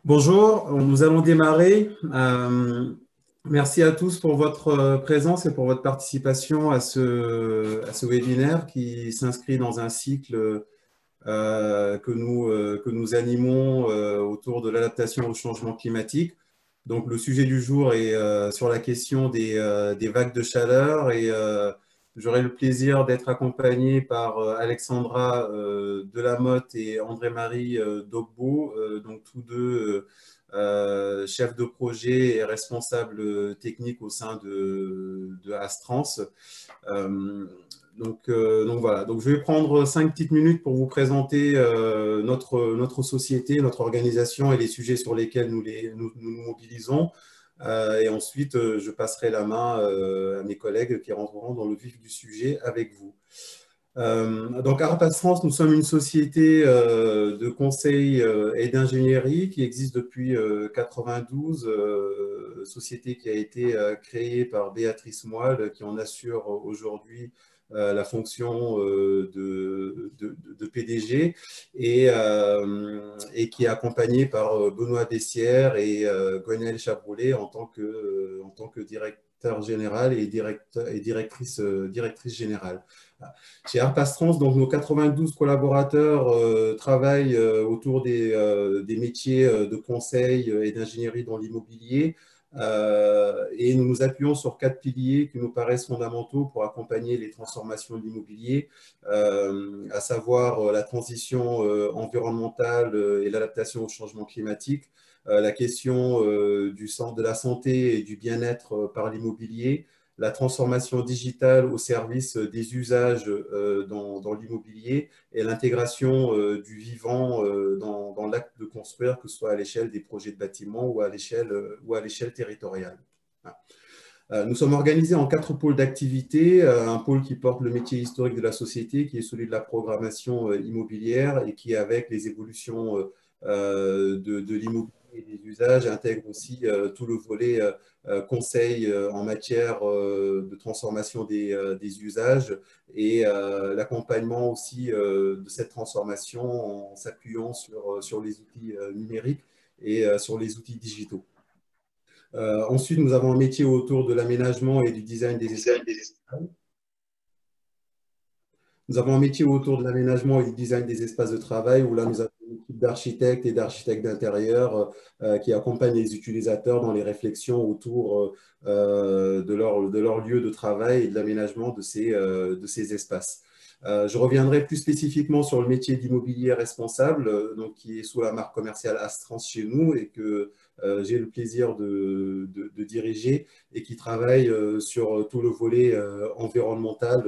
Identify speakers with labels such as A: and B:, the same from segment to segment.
A: Bonjour, nous allons démarrer. Merci à tous pour votre présence et pour votre participation à ce webinaire qui s'inscrit dans un cycle que nous animons autour de l'adaptation au changement climatique. Donc, le sujet du jour est sur la question des vagues de chaleur et j'aurai le plaisir d'être accompagné par Alexandra Delamotte et André-Marie Dogbo, donc tous deux chefs de projet et responsables techniques au sein de Astrans. Euh, donc voilà, donc je vais prendre 5 petites minutes pour vous présenter notre société, notre organisation et les sujets sur lesquels nous mobilisons. Et ensuite, je passerai la main à mes collègues qui rentreront dans le vif du sujet avec vous. Donc, Arpas France, nous sommes une société de conseil et d'ingénierie qui existe depuis 92, société qui a été créée par Béatrice Moelle, qui en assure aujourd'hui la fonction de PDG et qui est accompagnée par Benoît Bessières et Gwenaëlle Chabroulet en tant que directeur général et directrice générale. Chez Arpastrans, donc nos 92 collaborateurs travaillent autour des métiers de conseil et d'ingénierie dans l'immobilier. Et nous nous appuyons sur 4 piliers qui nous paraissent fondamentaux pour accompagner les transformations de l'immobilier, à savoir la transition environnementale et l'adaptation au changement climatique, la question de la santé et du bien-être par l'immobilier, la transformation digitale au service des usages dans l'immobilier et l'intégration du vivant dans l'acte de construire, que ce soit à l'échelle des projets de bâtiments ou à l'échelle territoriale. Nous sommes organisés en 4 pôles d'activité. Un pôle qui porte le métier historique de la société, qui est celui de la programmation immobilière et qui, avec les évolutions de l'immobilier et des usages, intègre aussi tout le volet conseil en matière de transformation des usages et l'accompagnement aussi de cette transformation en s'appuyant sur les outils numériques et sur les outils digitaux. Ensuite, nous avons un métier autour de l'aménagement et du design des espaces. Nous avons un métier autour de l'aménagement et du design des espaces de travail où là, nous avons une équipe d'architectes et d'architectes d'intérieur qui accompagnent les utilisateurs dans les réflexions autour de leur lieu de travail et de l'aménagement de ces espaces. Je reviendrai plus spécifiquement sur le métier d'immobilier responsable, donc qui est sous la marque commerciale Astrans chez nous et que j'ai le plaisir de diriger et qui travaille sur tout le volet environnemental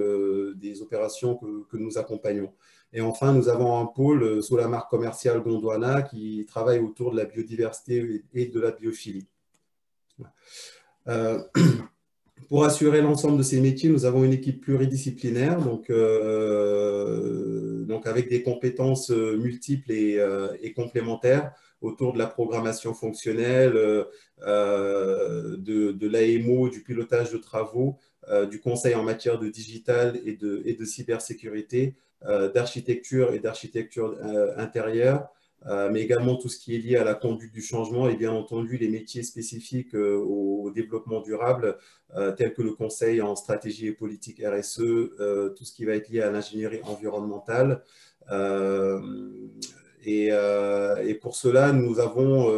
A: des opérations que nous accompagnons. Et enfin, nous avons un pôle sous la marque commerciale Gondwana qui travaille autour de la biodiversité et de la biophilie. Euh, Pour assurer l'ensemble de ces métiers, nous avons une équipe pluridisciplinaire, donc avec des compétences multiples et complémentaires autour de la programmation fonctionnelle, de l'AMO, du pilotage de travaux, du conseil en matière de digital et de cybersécurité, d'architecture et d'architecture intérieure, mais également tout ce qui est lié à la conduite du changement et bien entendu les métiers spécifiques au développement durable, tels que le conseil en stratégie et politique RSE, tout ce qui va être lié à l'ingénierie environnementale. Et pour cela, nous avons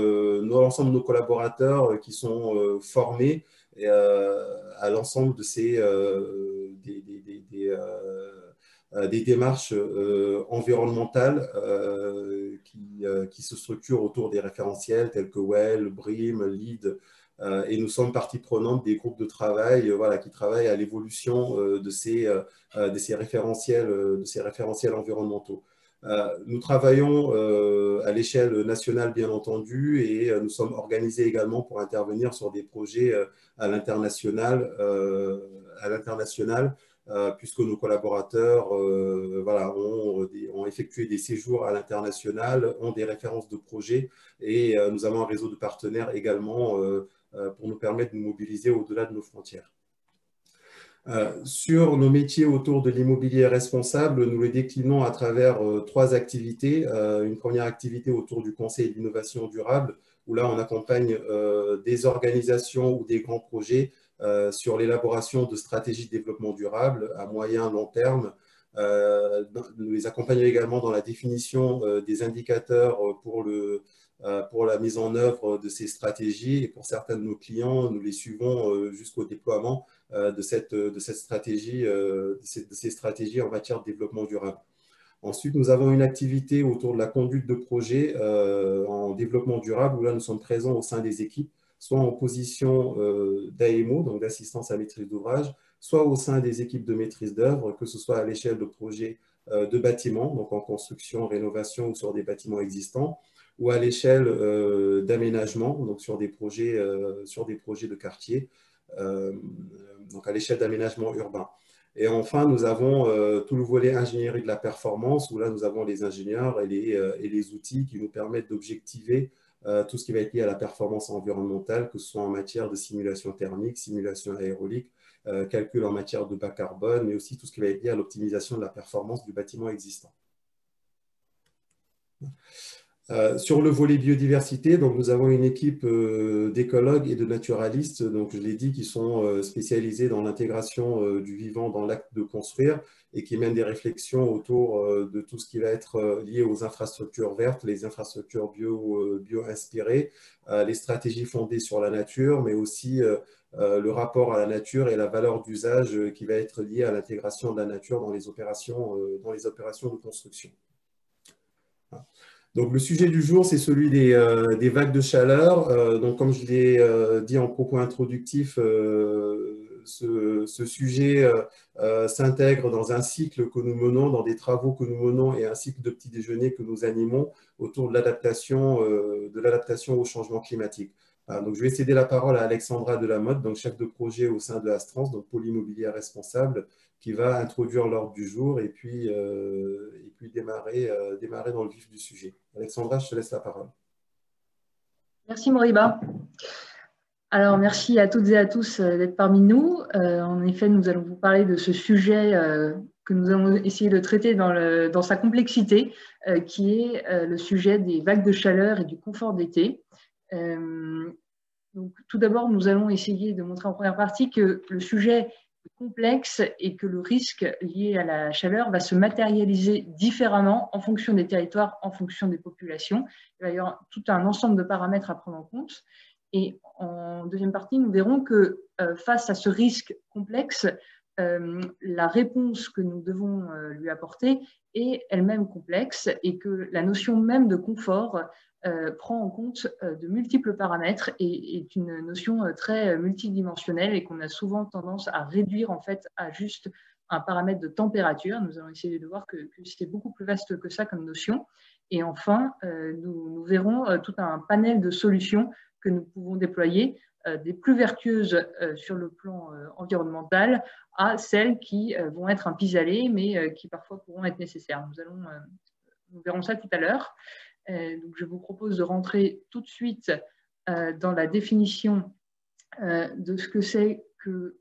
A: l'ensemble de nos collaborateurs qui sont formés à l'ensemble de des démarches environnementales qui se structurent autour des référentiels tels que WELL, BREEAM, LEED, et nous sommes partie prenante des groupes de travail voilà, qui travaillent à l'évolution de ces référentiels environnementaux. Nous travaillons à l'échelle nationale, bien entendu, et nous sommes organisés également pour intervenir sur des projets à l'international, puisque nos collaborateurs voilà, ont effectué des séjours à l'international, ont des références de projets, et nous avons un réseau de partenaires également pour nous permettre de nous mobiliser au-delà de nos frontières. Sur nos métiers autour de l'immobilier responsable, nous les déclinons à travers trois activités. Une première activité autour du conseil et d'innovation durable, où là, on accompagne des organisations ou des grands projets sur l'élaboration de stratégies de développement durable à moyen, long terme. Nous les accompagnons également dans la définition des indicateurs pour la mise en œuvre de ces stratégies. Et pour certains de nos clients, nous les suivons jusqu'au déploiement de ces stratégies en matière de développement durable. Ensuite, nous avons une activité autour de la conduite de projet en développement durable, où là, nous sommes présents au sein des équipes, soit en position d'AMO, donc d'assistance à maîtrise d'ouvrage, soit au sein des équipes de maîtrise d'œuvre, que ce soit à l'échelle de projets de bâtiments, donc en construction, rénovation ou sur des bâtiments existants, ou à l'échelle d'aménagement, donc sur des projets de quartier, donc à l'échelle d'aménagement urbain. Et enfin, nous avons tout le volet ingénierie de la performance, où là, nous avons les ingénieurs et les outils qui nous permettent d'objectiver tout ce qui va être lié à la performance environnementale, que ce soit en matière de simulation thermique, simulation aérolique, calcul en matière de bas carbone, mais aussi tout ce qui va être lié à l'optimisation de la performance du bâtiment existant. Sur le volet biodiversité, donc nous avons une équipe d'écologues et de naturalistes, donc je l'ai dit, qui sont spécialisés dans l'intégration du vivant dans l'acte de construire et qui mènent des réflexions autour de tout ce qui va être lié aux infrastructures vertes, les infrastructures bio-inspirées, les stratégies fondées sur la nature, mais aussi le rapport à la nature et la valeur d'usage qui va être liée à l'intégration de la nature dans les opérations de construction. Donc, le sujet du jour, c'est celui des vagues de chaleur. Donc, comme je l'ai dit en propos introductif, ce sujet s'intègre dans un cycle que nous menons, dans des travaux que nous menons et un cycle de petit déjeuner que nous animons autour de l'adaptation au changement climatique. Donc, je vais céder la parole à Alexandra Delamotte, donc chef de projet au sein de Astrans, donc pôle immobilier responsable, qui va introduire l'ordre du jour et puis démarrer dans le vif du sujet. Alexandra, je te laisse la parole.
B: Merci Moriba. Alors, merci à toutes et à tous d'être parmi nous. En effet, nous allons vous parler de ce sujet que nous allons essayer de traiter dans sa complexité, qui est le sujet des vagues de chaleur et du confort d'été. Donc, tout d'abord, nous allons essayer de montrer en première partie que le sujet est complexe et que le risque lié à la chaleur va se matérialiser différemment en fonction des territoires, en fonction des populations. Il va y avoir tout un ensemble de paramètres à prendre en compte. Et en deuxième partie, nous verrons que face à ce risque complexe, la réponse que nous devons lui apporter est elle-même complexe et que la notion même de confort prend en compte de multiples paramètres et est une notion très multidimensionnelle et qu'on a souvent tendance à réduire en fait à juste un paramètre de température. Nous allons essayer de voir que c'est beaucoup plus vaste que ça comme notion. Et enfin, nous verrons tout un panel de solutions que nous pouvons déployer, des plus vertueuses sur le plan environnemental à celles qui vont être un pis-aller, mais qui parfois pourront être nécessaires. Nous verrons ça tout à l'heure. Donc je vous propose de rentrer tout de suite dans la définition de ce que c'est que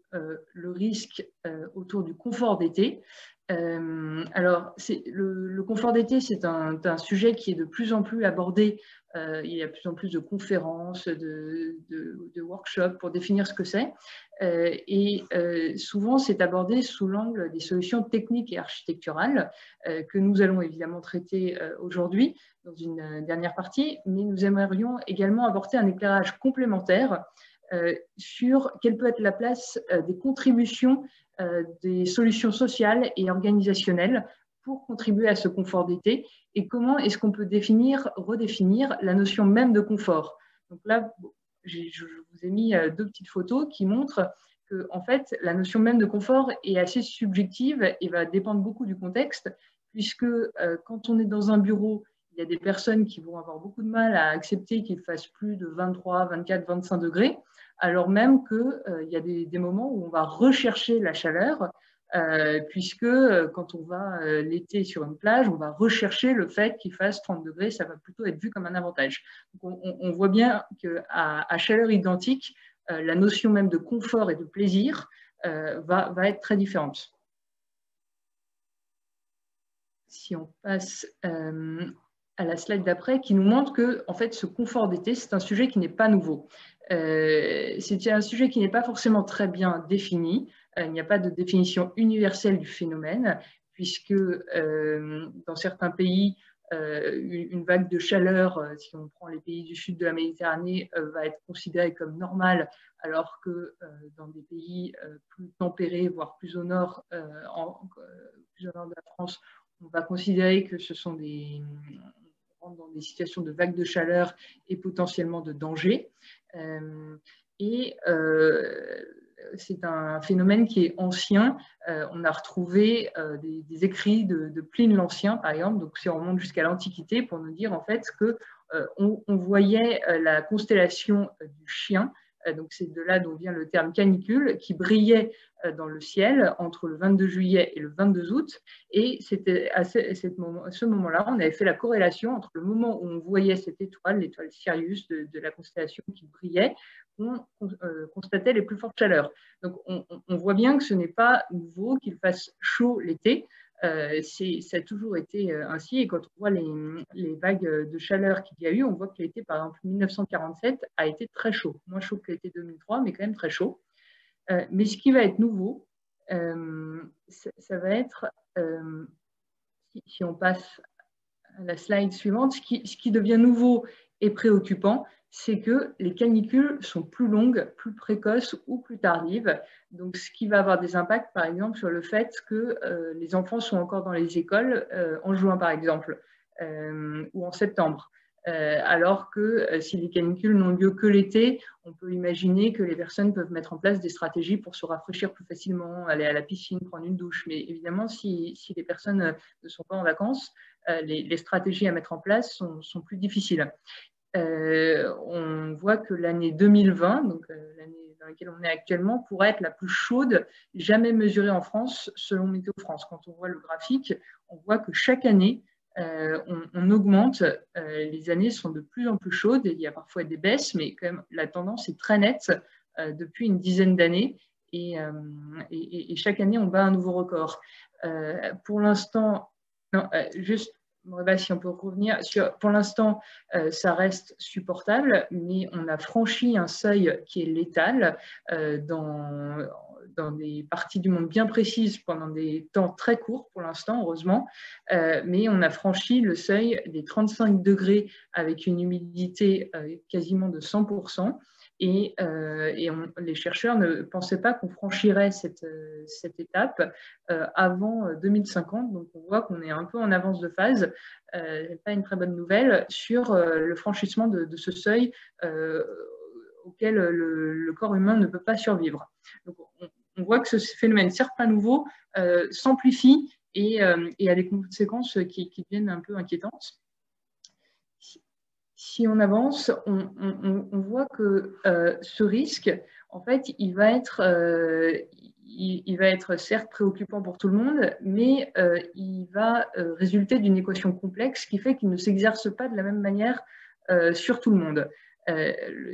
B: le risque autour du confort d'été. Alors, le confort d'été, c'est un sujet qui est de plus en plus abordé. Il y a de plus en plus de conférences, de workshops pour définir ce que c'est. Et souvent, c'est abordé sous l'angle des solutions techniques et architecturales que nous allons évidemment traiter aujourd'hui dans une dernière partie, mais nous aimerions également apporter un éclairage complémentaire sur quelle peut être la place des contributions des solutions sociales et organisationnelles pour contribuer à ce confort d'été et comment est-ce qu'on peut redéfinir la notion même de confort. Donc là, je vous ai mis deux petites photos qui montrent que en fait, la notion même de confort est assez subjective et va dépendre beaucoup du contexte, puisque quand on est dans un bureau, il y a des personnes qui vont avoir beaucoup de mal à accepter qu'il fasse plus de 23, 24, 25 degrés, alors même qu'il y a des moments où on va rechercher la chaleur, puisque quand on va l'été sur une plage, on va rechercher le fait qu'il fasse 30 degrés, ça va plutôt être vu comme un avantage. Donc on voit bien qu'à chaleur identique, la notion même de confort et de plaisir va être très différente. Si on passe à la slide d'après, qui nous montre que en fait, ce confort d'été, c'est un sujet qui n'est pas nouveau. C'est un sujet qui n'est pas forcément très bien défini. Il n'y a pas de définition universelle du phénomène, puisque dans certains pays, une vague de chaleur, si on prend les pays du sud de la Méditerranée, va être considérée comme normale, alors que dans des pays plus tempérés, voire plus au nord, plus au nord de la France, on va considérer que ce sont on rentre dans des situations de vagues de chaleur et potentiellement de danger. C'est un phénomène qui est ancien. On a retrouvé des écrits de Pline l'Ancien, par exemple, donc si on remonte jusqu'à l'Antiquité, pour nous dire en fait que on voyait la constellation du Chien, donc c'est de là dont vient le terme canicule, qui brillait dans le ciel entre le 22 juillet et le 22 août. Et c'était à ce moment-là, on avait fait la corrélation entre le moment où on voyait cette étoile, l'étoile Sirius de la constellation qui brillait, on constatait les plus fortes chaleurs. Donc on voit bien que ce n'est pas nouveau qu'il fasse chaud l'été. Ça a toujours été ainsi, et quand on voit les vagues de chaleur qu'il y a eu, on voit que l'été, par exemple, 1947 a été très chaud, moins chaud que l'été 2003, mais quand même très chaud. Mais ce qui va être nouveau, ça va être, si on passe à la slide suivante, ce qui devient nouveau et préoccupant, c'est que les canicules sont plus longues, plus précoces ou plus tardives. Donc, ce qui va avoir des impacts, par exemple, sur le fait que les enfants sont encore dans les écoles en juin, par exemple, ou en septembre. Alors que si les canicules n'ont lieu que l'été, on peut imaginer que les personnes peuvent mettre en place des stratégies pour se rafraîchir plus facilement, aller à la piscine, prendre une douche. Mais évidemment, si les personnes ne sont pas en vacances, les stratégies à mettre en place sont plus difficiles. On voit que l'année 2020, donc l'année dans laquelle on est actuellement, pourrait être la plus chaude jamais mesurée en France selon Météo France. Quand on voit le graphique, on voit que chaque année, on augmente, les années sont de plus en plus chaudes, et il y a parfois des baisses, mais quand même la tendance est très nette depuis une dizaine d'années, et chaque année on bat un nouveau record. Pour l'instant, juste si on peut revenir, pour l'instant, ça reste supportable, mais on a franchi un seuil qui est létal dans des parties du monde bien précises pendant des temps très courts pour l'instant, heureusement, mais on a franchi le seuil des 35 degrés avec une humidité quasiment de 100%. Et les chercheurs ne pensaient pas qu'on franchirait cette étape avant 2050. Donc, on voit qu'on est un peu en avance de phase. Pas une très bonne nouvelle sur le franchissement de ce seuil auquel le corps humain ne peut pas survivre. Donc, on voit que ce phénomène, certes pas nouveau, s'amplifie et a des conséquences qui deviennent un peu inquiétantes. Si on avance, on voit que ce risque, en fait, il va être certes préoccupant pour tout le monde, mais il va résulter d'une équation complexe qui fait qu'il ne s'exerce pas de la même manière sur tout le monde.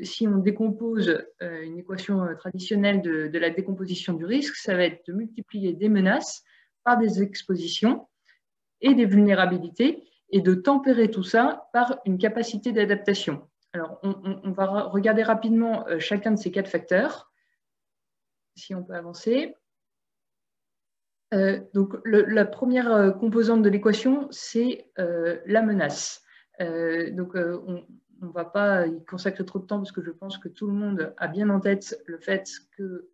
B: Si on décompose une équation traditionnelle de la décomposition du risque, ça va être de multiplier des menaces par des expositions et des vulnérabilités, et de tempérer tout ça par une capacité d'adaptation. Alors, on va regarder rapidement chacun de ces quatre facteurs, si on peut avancer. Donc, la première composante de l'équation, c'est la menace. Donc, on ne va pas y consacrer trop de temps parce que je pense que tout le monde a bien en tête le fait que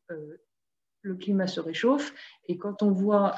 B: le climat se réchauffe, et quand on voit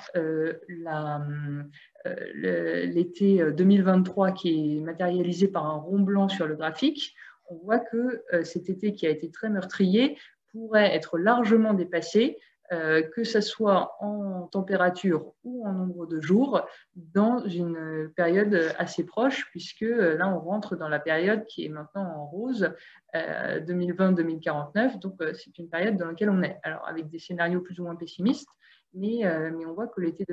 B: l'été 2023 qui est matérialisé par un rond blanc sur le graphique, on voit que cet été qui a été très meurtrier pourrait être largement dépassé, que ce soit en température ou en nombre de jours, dans une période assez proche, puisque là, on rentre dans la période qui est maintenant en rose, 2020-2049, donc c'est une période dans laquelle on est. Alors, avec des scénarios plus ou moins pessimistes, mais on voit que l'été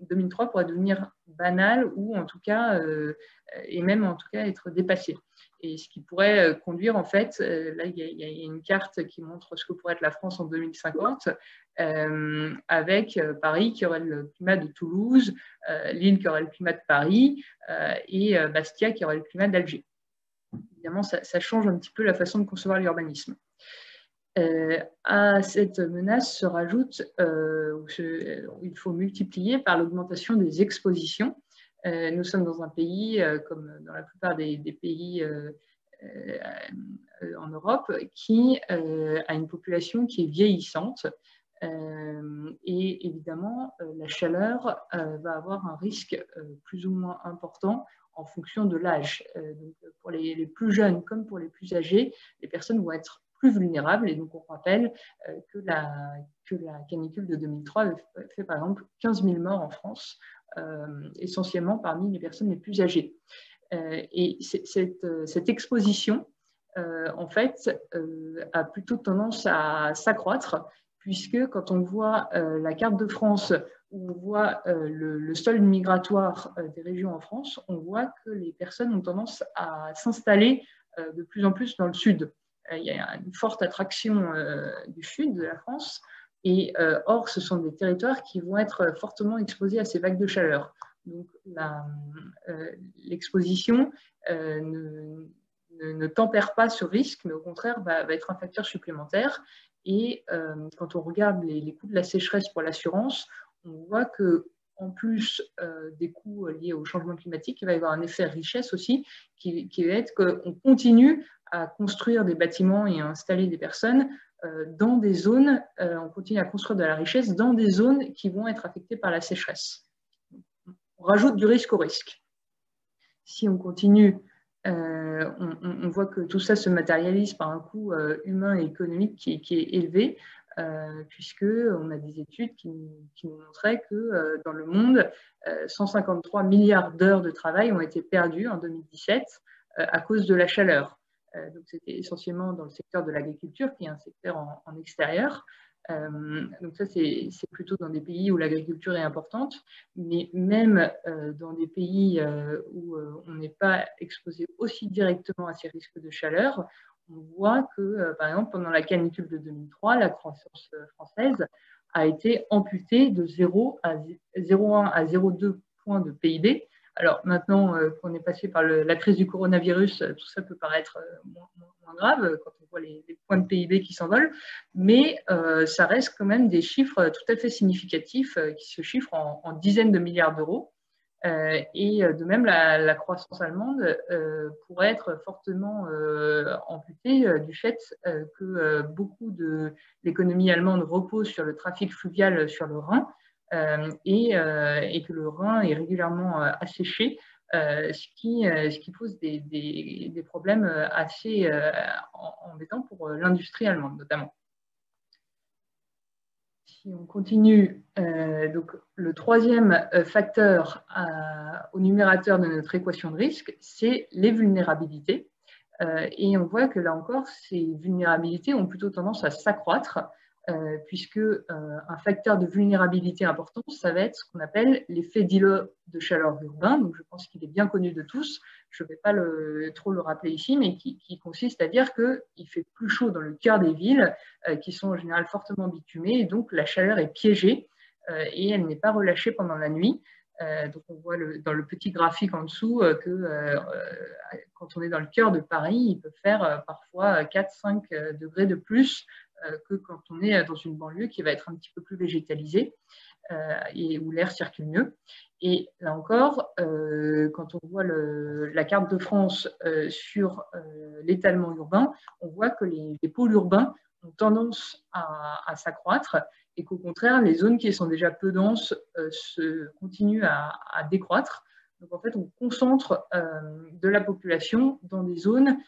B: 2003 pourrait devenir banal, ou en tout cas, et même en tout cas être dépassé. Et ce qui pourrait conduire, en fait, là il y a une carte qui montre ce que pourrait être la France en 2050, avec Paris qui aurait le climat de Toulouse, Lille qui aurait le climat de Paris et Bastia qui aurait le climat d'Alger. Évidemment, ça change un petit peu la façon de concevoir l'urbanisme. À cette menace se rajoute, il faut multiplier par l'augmentation des expositions. Nous sommes dans un pays, comme dans la plupart des pays en Europe, qui a une population qui est vieillissante. Et évidemment, la chaleur va avoir un risque plus ou moins important en fonction de l'âge. Pour les plus jeunes comme pour les plus âgés, les personnes vont être plus vulnérables. Et donc, on rappelle que la canicule de 2003 fait par exemple 15 000 morts en France, essentiellement parmi les personnes les plus âgées. Et cette exposition, en fait, a plutôt tendance à s'accroître, puisque quand on voit la carte de France, où on voit le solde migratoire des régions en France, on voit que les personnes ont tendance à s'installer de plus en plus dans le sud. Il y a une forte attraction du sud de la France, et or, ce sont des territoires qui vont être fortement exposés à ces vagues de chaleur. Donc, l'exposition ne tempère pas ce risque, mais au contraire va être un facteur supplémentaire. Et quand on regarde les coûts de la sécheresse pour l'assurance, on voit qu'en plus des coûts liés au changement climatique, il va y avoir un effet richesse aussi, qui va être qu'on continue à construire des bâtiments et à installer des personnes dans des zones, on continue à construire de la richesse dans des zones qui vont être affectées par la sécheresse. On rajoute du risque au risque. Si on continue, on voit que tout ça se matérialise par un coût humain et économique qui est élevé, puisqu'on a des études qui nous montraient que dans le monde, 153 milliards d'heures de travail ont été perdues en 2017 à cause de la chaleur. Donc, c'était essentiellement dans le secteur de l'agriculture, qui est un secteur en extérieur. Donc ça, c'est plutôt dans des pays où l'agriculture est importante, mais même dans des pays où on n'est pas exposé aussi directement à ces risques de chaleur, on voit que, par exemple, pendant la canicule de 2003, la croissance française a été amputée de 0,1 à 0,2 points de PIB. Alors maintenant qu'on est passé par la crise du coronavirus, tout ça peut paraître moins grave quand on voit les points de PIB qui s'envolent, mais ça reste quand même des chiffres tout à fait significatifs qui se chiffrent en dizaines de milliards d'euros. Et de même, la croissance allemande pourrait être fortement amputée du fait que beaucoup de l'économie allemande repose sur le trafic fluvial sur le Rhin, et que le Rhin est régulièrement asséché, ce qui pose des problèmes assez embêtants pour l'industrie allemande notamment. Si on continue, donc le troisième facteur au numérateur de notre équation de risque, c'est les vulnérabilités. Et on voit que là encore, ces vulnérabilités ont plutôt tendance à s'accroître, puisque un facteur de vulnérabilité important, ça va être ce qu'on appelle l'effet d'îlot de chaleur urbain. Donc je pense qu'il est bien connu de tous. Je ne vais pas trop le rappeler ici, mais qui consiste à dire qu'il fait plus chaud dans le cœur des villes, qui sont en général fortement bitumées, et donc la chaleur est piégée et elle n'est pas relâchée pendant la nuit. Donc on voit dans le petit graphique en dessous que quand on est dans le cœur de Paris, il peut faire parfois 4-5 degrés de plus que quand on est dans une banlieue qui va être un petit peu plus végétalisée et où l'air circule mieux. Et là encore, quand on voit la carte de France sur l'étalement urbain, on voit que les pôles urbains ont tendance à s'accroître et qu'au contraire, les zones qui sont déjà peu denses continuent à décroître. Donc en fait, on concentre de la population dans des zones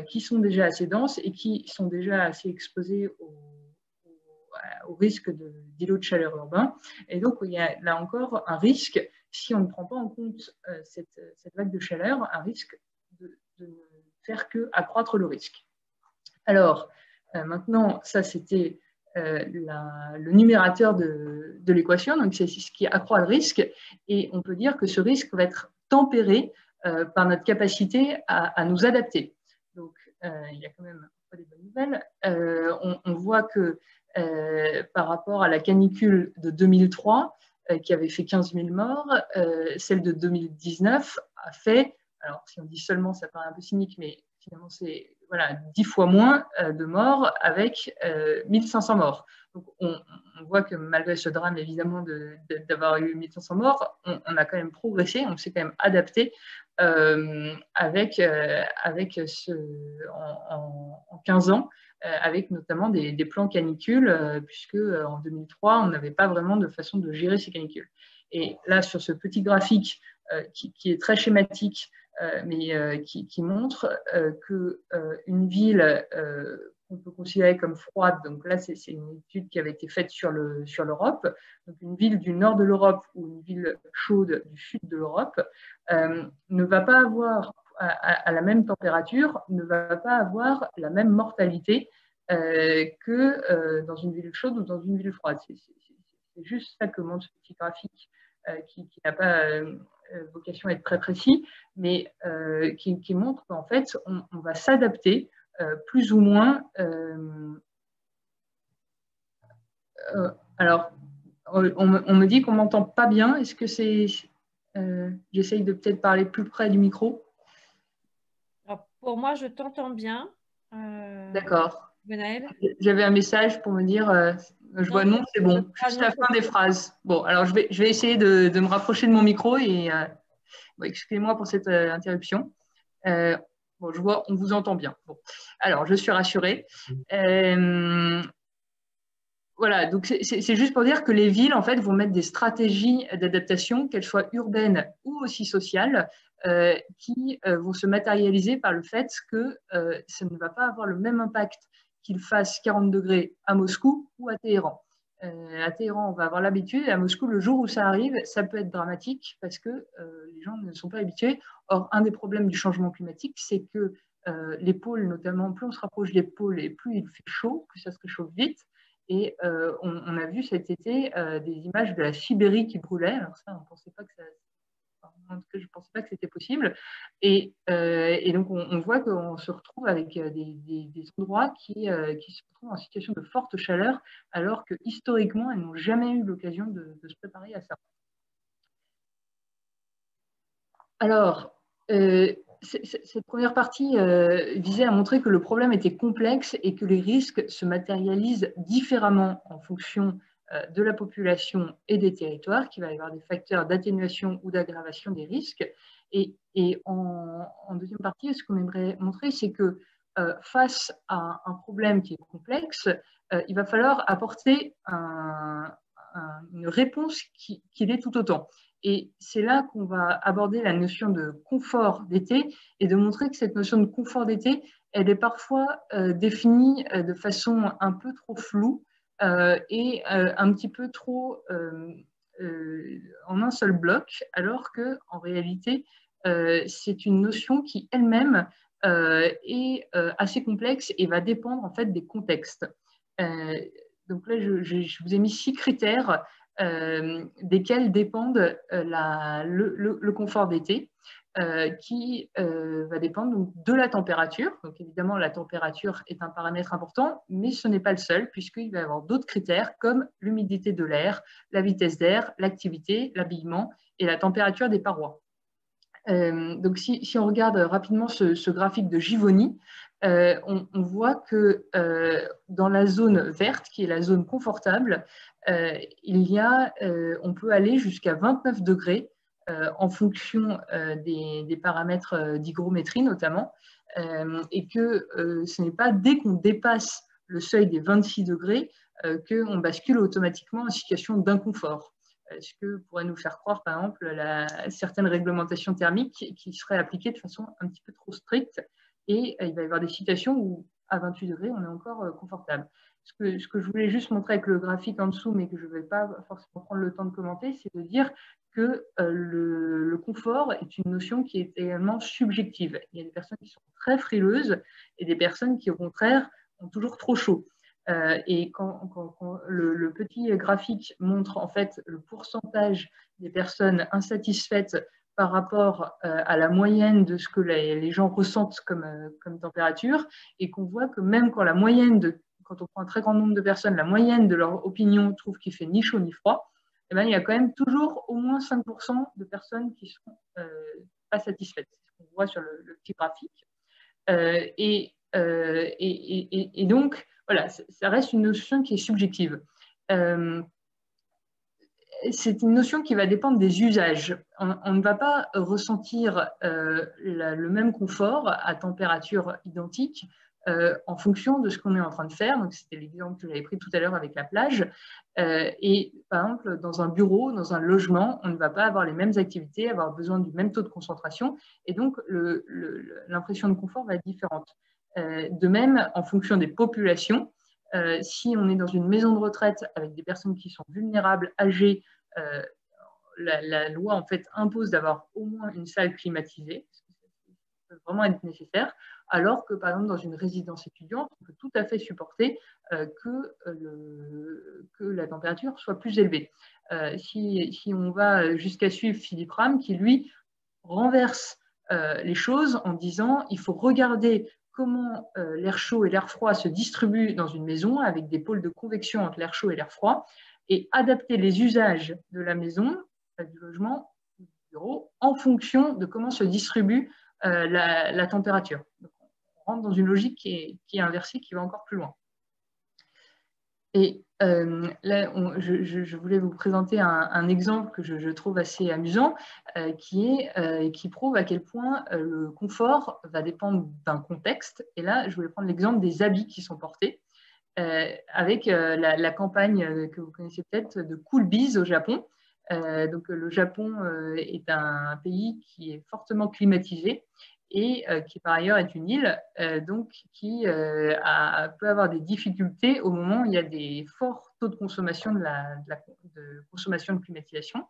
B: qui sont déjà assez denses et qui sont déjà assez exposées au risque d'îlots de chaleur urbain. Et donc, il y a là encore un risque, si on ne prend pas en compte cette vague de chaleur, un risque de ne faire qu'accroître le risque. Alors, maintenant, ça c'était le numérateur de l'équation, donc c'est ce qui accroît le risque, et on peut dire que ce risque va être tempéré par notre capacité à nous adapter. Donc, il y a quand même pas des bonnes nouvelles. On voit que par rapport à la canicule de 2003, qui avait fait 15 000 morts. Celle de 2019 a fait, alors si on dit seulement, ça paraît un peu cynique, mais finalement c'est 10 fois moins de morts avec 1500 morts. Donc on voit que malgré ce drame, évidemment, d'avoir eu 1500 morts, on a quand même progressé, on s'est quand même adapté en 15 ans, avec notamment des plans canicules, puisque en 2003, on n'avait pas vraiment de façon de gérer ces canicules. Et là, sur ce petit graphique qui est très schématique, mais qui montre qu'une ville qu'on peut considérer comme froide, donc là, c'est une étude qui avait été faite sur l'Europe, donc une ville du nord de l'Europe ou une ville chaude du sud de l'Europe ne va pas avoir, à la même température, ne va pas avoir la même mortalité que dans une ville chaude ou dans une ville froide. C'est juste ça que montre ce petit graphique qui n'a pas vocation à être très précis, mais qui montre qu'en fait, on va s'adapter plus ou moins. Alors, on me dit qu'on ne m'entend pas bien. Est-ce que c'est... J'essaye de peut-être parler plus près du micro.
C: Alors, pour moi, je t'entends bien.
B: D'accord.
C: Gwenaëlle.
B: J'avais un message pour me dire, je vois non, c'est bon, juste la fin des phrases. Bon, alors je vais essayer de me rapprocher de mon micro et excusez-moi pour cette interruption. Bon, je vois, on vous entend bien. Bon. Alors, je suis rassurée. Voilà, donc c'est juste pour dire que les villes, en fait, vont mettre des stratégies d'adaptation, qu'elles soient urbaines ou aussi sociales, qui vont se matérialiser par le fait que ça ne va pas avoir le même impact qu'il fasse 40 degrés à Moscou ou à Téhéran. À Téhéran, on va avoir l'habitude, et à Moscou, le jour où ça arrive, ça peut être dramatique parce que les gens ne sont pas habitués. Or, un des problèmes du changement climatique, c'est que les pôles, notamment, plus on se rapproche des pôles et plus il fait chaud, plus ça se réchauffe vite. Et on a vu cet été des images de la Sibérie qui brûlait. Alors ça, on pensait pas que ça... En tout cas, je ne pensais pas que c'était possible. Et donc, on voit qu'on se retrouve avec des endroits qui se retrouvent en situation de forte chaleur, alors que historiquement, elles n'ont jamais eu l'occasion de se préparer à ça. Alors, cette première partie visait à montrer que le problème était complexe et que les risques se matérialisent différemment en fonction de la population et des territoires, qu'il va y avoir des facteurs d'atténuation ou d'aggravation des risques. Et en deuxième partie, ce qu'on aimerait montrer, c'est que face à un problème qui est complexe, il va falloir apporter une réponse qui l'est tout autant. Et c'est là qu'on va aborder la notion de confort d'été et de montrer que cette notion de confort d'été, elle est parfois définie de façon un peu trop floue et un petit peu trop en un seul bloc, alors qu'en réalité, c'est une notion qui elle-même est assez complexe et va dépendre en fait des contextes. Donc là, je vous ai mis 6 critères desquels dépendent le confort d'été, qui va dépendre donc, de la température. Donc évidemment, la température est un paramètre important, mais ce n'est pas le seul, puisqu'il va y avoir d'autres critères comme l'humidité de l'air, la vitesse d'air, l'activité, l'habillement et la température des parois. Donc si on regarde rapidement ce graphique de Givoni, on voit que dans la zone verte, qui est la zone confortable, on peut aller jusqu'à 29 degrés en fonction des paramètres d'hygrométrie notamment, et que ce n'est pas dès qu'on dépasse le seuil des 26 degrés qu'on bascule automatiquement en situation d'inconfort. Ce que pourrait nous faire croire, par exemple, certaines réglementations thermiques qui seraient appliquées de façon un petit peu trop stricte. Et il va y avoir des situations où, à 28 degrés, on est encore confortable. Ce que je voulais juste montrer avec le graphique en dessous, mais que je ne vais pas forcément prendre le temps de commenter, c'est de dire que le confort est une notion qui est également subjective. Il y a des personnes qui sont très frileuses et des personnes qui, au contraire, ont toujours trop chaud. Et quand le petit graphique montre en fait le pourcentage des personnes insatisfaites par rapport à la moyenne de ce que les gens ressentent comme température, et qu'on voit que même quand la moyenne quand on prend un très grand nombre de personnes, la moyenne de leur opinion trouve qu'il fait ni chaud ni froid, eh bien, il y a quand même toujours au moins 5% de personnes qui sont pas satisfaites. C'est ce qu'on voit sur le petit graphique. Et donc, voilà, ça reste une notion qui est subjective. C'est une notion qui va dépendre des usages. On ne va pas ressentir le même confort à température identique en fonction de ce qu'on est en train de faire. Donc, c'était l'exemple que j'avais pris tout à l'heure avec la plage. Et par exemple, dans un bureau, dans un logement, on ne va pas avoir les mêmes activités, avoir besoin du même taux de concentration. Et donc, l'impression de confort va être différente. De même, en fonction des populations, si on est dans une maison de retraite avec des personnes qui sont vulnérables, âgées, la loi en fait impose d'avoir au moins une salle climatisée, ça peut vraiment être nécessaire, alors que par exemple dans une résidence étudiante, on peut tout à fait supporter que la température soit plus élevée. Si on va jusqu'à suivre Philippe Rham, qui lui renverse les choses en disant il faut regarder comment l'air chaud et l'air froid se distribuent dans une maison avec des pôles de convection entre l'air chaud et l'air froid et adapter les usages de la maison, du logement, du bureau, en fonction de comment se distribue la température. Donc, on rentre dans une logique qui est inversée, qui va encore plus loin. Et là, je voulais vous présenter un exemple que je trouve assez amusant, qui prouve à quel point le confort va dépendre d'un contexte. Et là, je voulais prendre l'exemple des habits qui sont portés, avec la campagne que vous connaissez peut-être de Cool Bees au Japon. Donc, le Japon est un pays qui est fortement climatisé et qui par ailleurs est une île, donc qui peut avoir des difficultés au moment où il y a des forts taux de consommation de consommation de climatisation.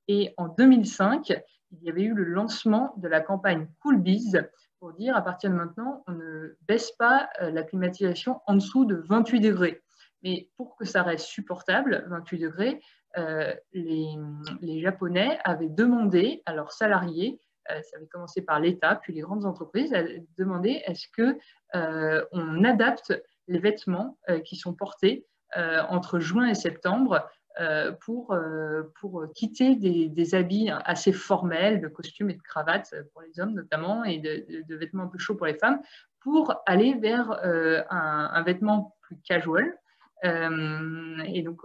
B: Et en 2005, il y avait eu le lancement de la campagne Cool Bees pour dire à partir de maintenant, on ne baisse pas la climatisation en dessous de 28 degrés. Mais pour que ça reste supportable, 28 degrés, les Japonais avaient demandé à leurs salariés, ça avait commencé par l'État, puis les grandes entreprises, avaient demandé est-ce qu'on adapte les vêtements qui sont portés entre juin et septembre pour quitter des habits assez formels, de costumes et de cravates pour les hommes notamment, et de vêtements un peu chauds pour les femmes, pour aller vers un vêtement plus casual. Et donc,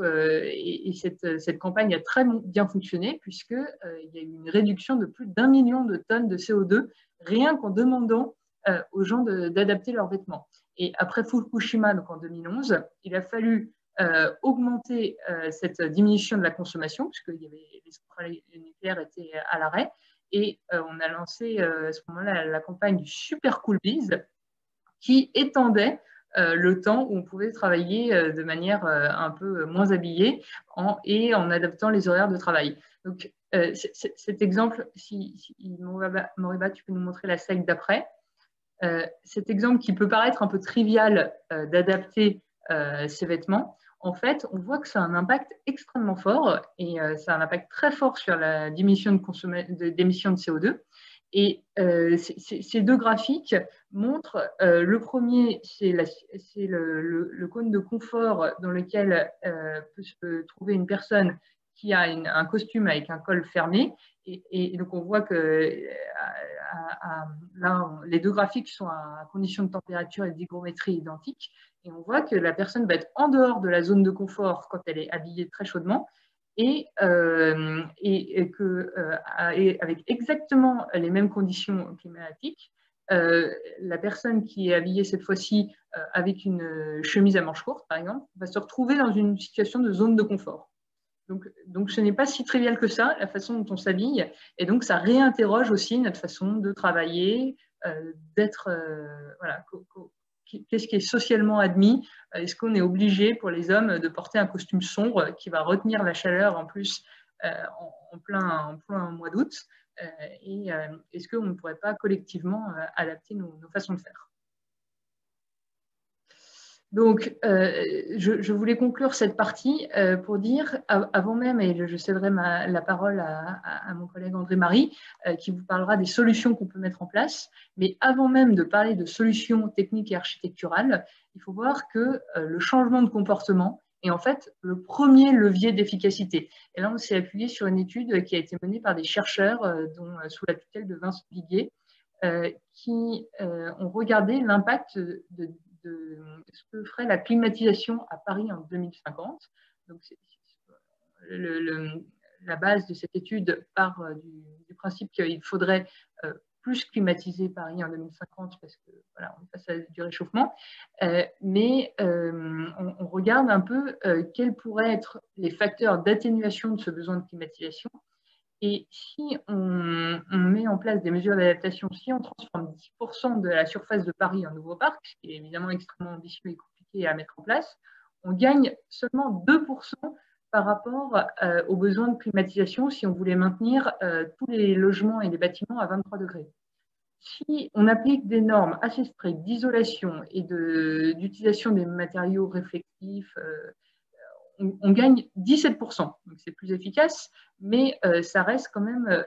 B: cette campagne a très bien fonctionné puisqu'il y a eu une réduction de plus d'1 million de tonnes de CO2 rien qu'en demandant aux gens d'adapter leurs vêtements. Et après Fukushima, donc en 2011, il a fallu augmenter cette diminution de la consommation puisque les centrales nucléaires étaient à l'arrêt. Et on a lancé à ce moment-là la campagne du Super Cool Bees qui étendait le temps où on pouvait travailler de manière un peu moins habillée et en adaptant les horaires de travail. Donc, cet exemple, Moriba, tu peux nous montrer la slide d'après. Cet exemple qui peut paraître un peu trivial d'adapter ces vêtements, en fait, on voit que ça a un impact extrêmement fort et ça a un impact très fort sur la diminution d'émissions de CO2. Et ces deux graphiques montrent, le premier, c'est le cône de confort dans lequel peut se trouver une personne qui a un costume avec un col fermé. Et donc, on voit que là, les deux graphiques sont à conditions de température et d'hygrométrie identiques. Et on voit que la personne va être en dehors de la zone de confort quand elle est habillée très chaudement. Et avec exactement les mêmes conditions climatiques, la personne qui est habillée cette fois-ci avec une chemise à manches courtes, par exemple, va se retrouver dans une situation de zone de confort. Donc ce n'est pas si trivial que ça, la façon dont on s'habille, et donc ça réinterroge aussi notre façon de travailler, d'être, voilà, qu'est-ce qui est socialement admis? Est-ce qu'on est obligé pour les hommes de porter un costume sombre qui va retenir la chaleur en plus en plein mois d'août? Et est-ce qu'on ne pourrait pas collectivement adapter nos façons de faire? Donc, je voulais conclure cette partie pour dire, avant même, et je céderai la parole à mon collègue André-Marie, qui vous parlera des solutions qu'on peut mettre en place, mais avant même de parler de solutions techniques et architecturales, il faut voir que le changement de comportement est en fait le premier levier d'efficacité. Et là, on s'est appuyé sur une étude qui a été menée par des chercheurs sous la tutelle de Vincent Viguier, qui ont regardé l'impact de ce que ferait la climatisation à Paris en 2050. Donc, la base de cette étude part du principe qu'il faudrait plus climatiser Paris en 2050 parce que voilà, on est face à du réchauffement. Mais on regarde un peu quels pourraient être les facteurs d'atténuation de ce besoin de climatisation. Et si on met en place des mesures d'adaptation, si on transforme 10% de la surface de Paris en nouveau parc, ce qui est évidemment extrêmement ambitieux et compliqué à mettre en place, on gagne seulement 2% par rapport aux besoins de climatisation si on voulait maintenir tous les logements et les bâtiments à 23 degrés. Si on applique des normes assez strictes d'isolation et d'utilisation des matériaux réflectifs, on gagne 17%, donc c'est plus efficace, mais ça reste quand même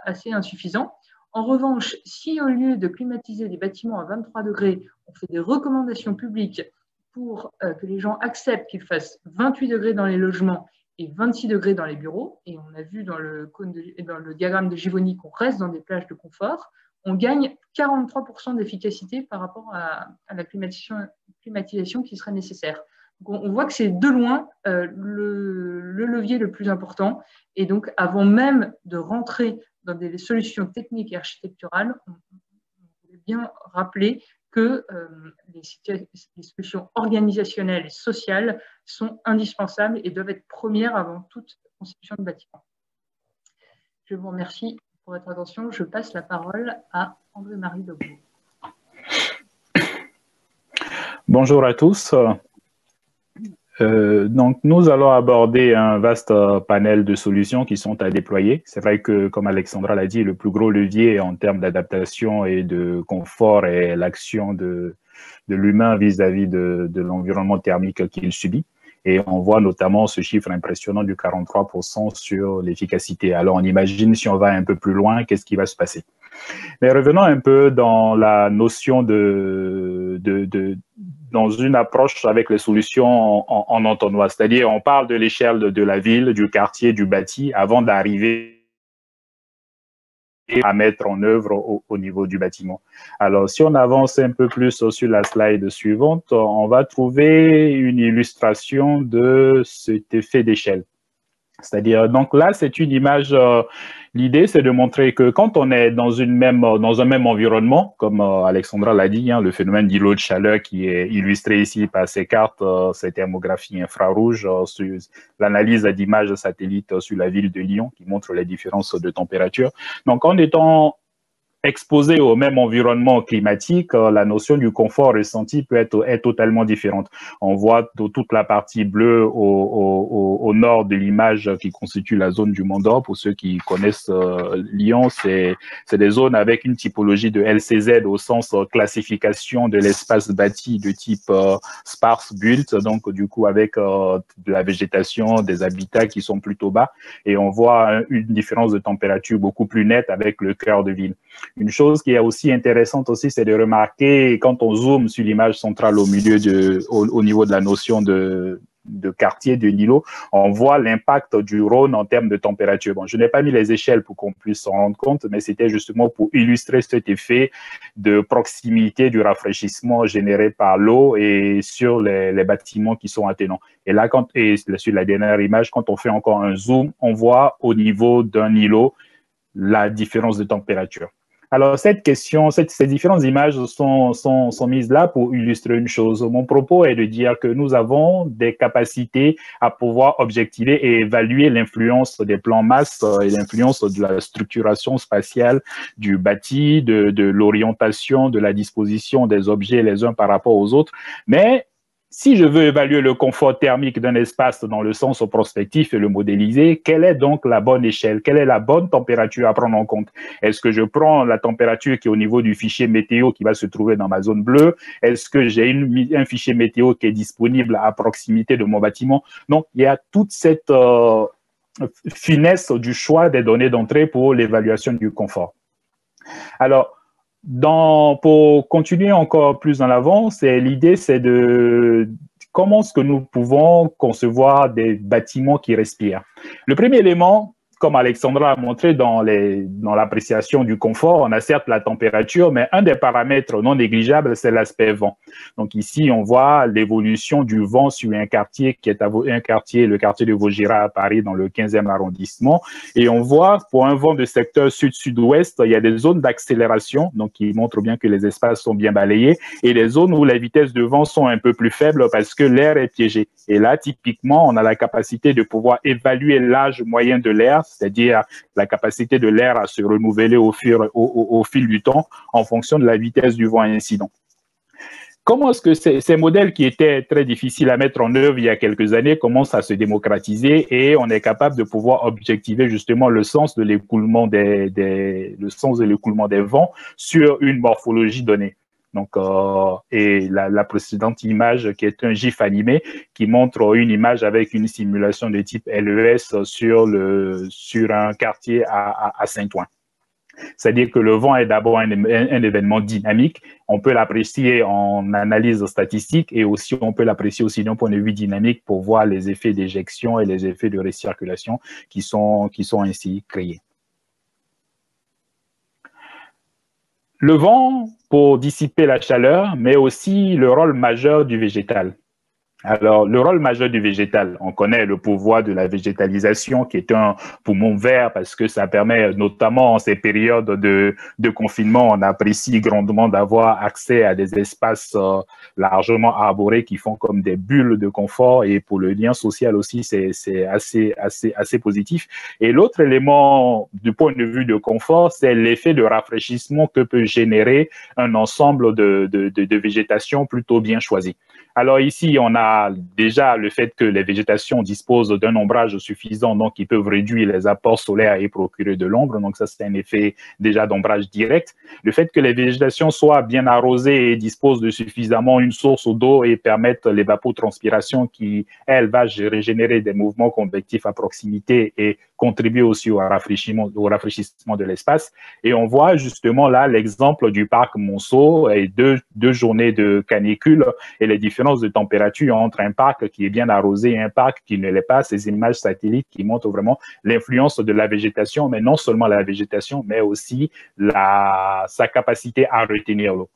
B: assez insuffisant. En revanche, si au lieu de climatiser des bâtiments à 23 degrés, on fait des recommandations publiques pour que les gens acceptent qu'ils fassent 28 degrés dans les logements et 26 degrés dans les bureaux, et on a vu dans le diagramme de Givoni qu'on reste dans des plages de confort, on gagne 43% d'efficacité par rapport à la climatisation qui serait nécessaire. Donc on voit que c'est de loin le levier le plus important. Et donc, avant même de rentrer dans des solutions techniques et architecturales, on voulait bien rappeler que les solutions organisationnelles et sociales sont indispensables et doivent être premières avant toute conception de bâtiment. Je vous remercie pour votre attention. Je passe la parole à André-Marie Dogbo.
D: Bonjour à tous. Donc, nous allons aborder un vaste panel de solutions qui sont à déployer. C'est vrai que, comme Alexandra l'a dit, le plus gros levier en termes d'adaptation et de confort est l'action de l'humain vis-à-vis de l'environnement thermique qu'il subit. Et on voit notamment ce chiffre impressionnant du 43% sur l'efficacité. Alors, on imagine si on va un peu plus loin, qu'est-ce qui va se passer? Mais revenons un peu dans la notion dans une approche avec les solutions en entonnoir. C'est-à-dire, on parle de l'échelle de la ville, du quartier, du bâti, avant d'arriver à mettre en œuvre au niveau du bâtiment. Alors, si on avance un peu plus sur la slide suivante, on va trouver une illustration de cet effet d'échelle. C'est-à-dire, donc là, c'est une image, l'idée, c'est de montrer que quand on est dans un même environnement, comme Alexandra l'a dit, hein, le phénomène d'îlot de chaleur qui est illustré ici par ces cartes, ces thermographies infrarouges, sur l'analyse d'images satellites sur la ville de Lyon qui montre les différences de température. Donc, en étant exposé au même environnement climatique, la notion du confort ressenti peut être totalement différente. On voit toute la partie bleue au nord de l'image qui constitue la zone du Mont d'Or. Pour ceux qui connaissent Lyon, c'est des zones avec une typologie de LCZ au sens classification de l'espace bâti de type sparse built, donc du coup avec de la végétation, des habitats qui sont plutôt bas, et on voit une différence de température beaucoup plus nette avec le cœur de ville. Une chose qui est aussi intéressante aussi, c'est de remarquer quand on zoome sur l'image centrale au milieu au niveau de la notion de quartier de Nilo, on voit l'impact du Rhône en termes de température. Bon, je n'ai pas mis les échelles pour qu'on puisse s'en rendre compte, mais c'était justement pour illustrer cet effet de proximité du rafraîchissement généré par l'eau et sur les bâtiments qui sont attenants. Et là, sur la dernière image, quand on fait encore un zoom, on voit au niveau d'un îlot la différence de température. Alors, ces différentes images sont mises là pour illustrer une chose. Mon propos est de dire que nous avons des capacités à pouvoir objectiver et évaluer l'influence des plans masse et l'influence de la structuration spatiale du bâti, de l'orientation, de la disposition des objets les uns par rapport aux autres. Mais si je veux évaluer le confort thermique d'un espace dans le sens prospectif et le modéliser, quelle est donc la bonne échelle? Quelle est la bonne température à prendre en compte? Est-ce que je prends la température qui est au niveau du fichier météo qui va se trouver dans ma zone bleue? Est-ce que j'ai un fichier météo qui est disponible à proximité de mon bâtiment? Donc, il y a toute cette finesse du choix des données d'entrée pour l'évaluation du confort. Alors, pour continuer encore plus en avant, l'idée, c'est de comment est-ce que nous pouvons concevoir des bâtiments qui respirent. Le premier élément, comme Alexandra a montré dans l'appréciation du confort, on a certes la température, mais un des paramètres non négligeables, c'est l'aspect vent. Donc ici, on voit l'évolution du vent sur un quartier qui est le quartier de Vaugirard à Paris, dans le 15e arrondissement. Et on voit, pour un vent de secteur sud-sud-ouest, il y a des zones d'accélération, donc qui montrent bien que les espaces sont bien balayés, et les zones où les vitesses de vent sont un peu plus faibles parce que l'air est piégé. Et là, typiquement, on a la capacité de pouvoir évaluer l'âge moyen de l'air, c'est-à-dire la capacité de l'air à se renouveler au fil du temps en fonction de la vitesse du vent incident. Comment est-ce que ces modèles qui étaient très difficiles à mettre en œuvre il y a quelques années commencent à se démocratiser et on est capable de pouvoir objectiver justement le sens de l'écoulement des vents sur une morphologie donnée. Donc, et la précédente image qui est un GIF animé qui montre une image avec une simulation de type LES sur un quartier à Saint-Ouen. C'est-à-dire que le vent est d'abord un événement dynamique. On peut l'apprécier en analyse statistique et aussi on peut l'apprécier aussi d'un point de vue dynamique pour voir les effets d'éjection et les effets de récirculation qui sont ainsi créés. Le vent pour dissiper la chaleur, mais aussi le rôle majeur du végétal. Alors, le rôle majeur du végétal, on connaît le pouvoir de la végétalisation qui est un poumon vert parce que ça permet, notamment en ces périodes de confinement, on apprécie grandement d'avoir accès à des espaces largement arborés qui font comme des bulles de confort et pour le lien social aussi, c'est assez positif. Et l'autre élément du point de vue de confort, c'est l'effet de rafraîchissement que peut générer un ensemble de végétation plutôt bien choisi. Alors ici, on a déjà le fait que les végétations disposent d'un ombrage suffisant, donc ils peuvent réduire les apports solaires et procurer de l'ombre. Donc ça, c'est un effet déjà d'ombrage direct. Le fait que les végétations soient bien arrosées et disposent de suffisamment une source d'eau et permettent l'évapotranspiration qui, elle, va régénérer des mouvements convectifs à proximité et contribuer aussi au rafraîchissement de l'espace. Et on voit justement là l'exemple du parc Monceau et deux journées de canicule et les différences de température entre un parc qui est bien arrosé et un parc qui ne l'est pas. Ces images satellites qui montrent vraiment l'influence de la végétation, mais non seulement la végétation, mais aussi sa capacité à retenir l'eau.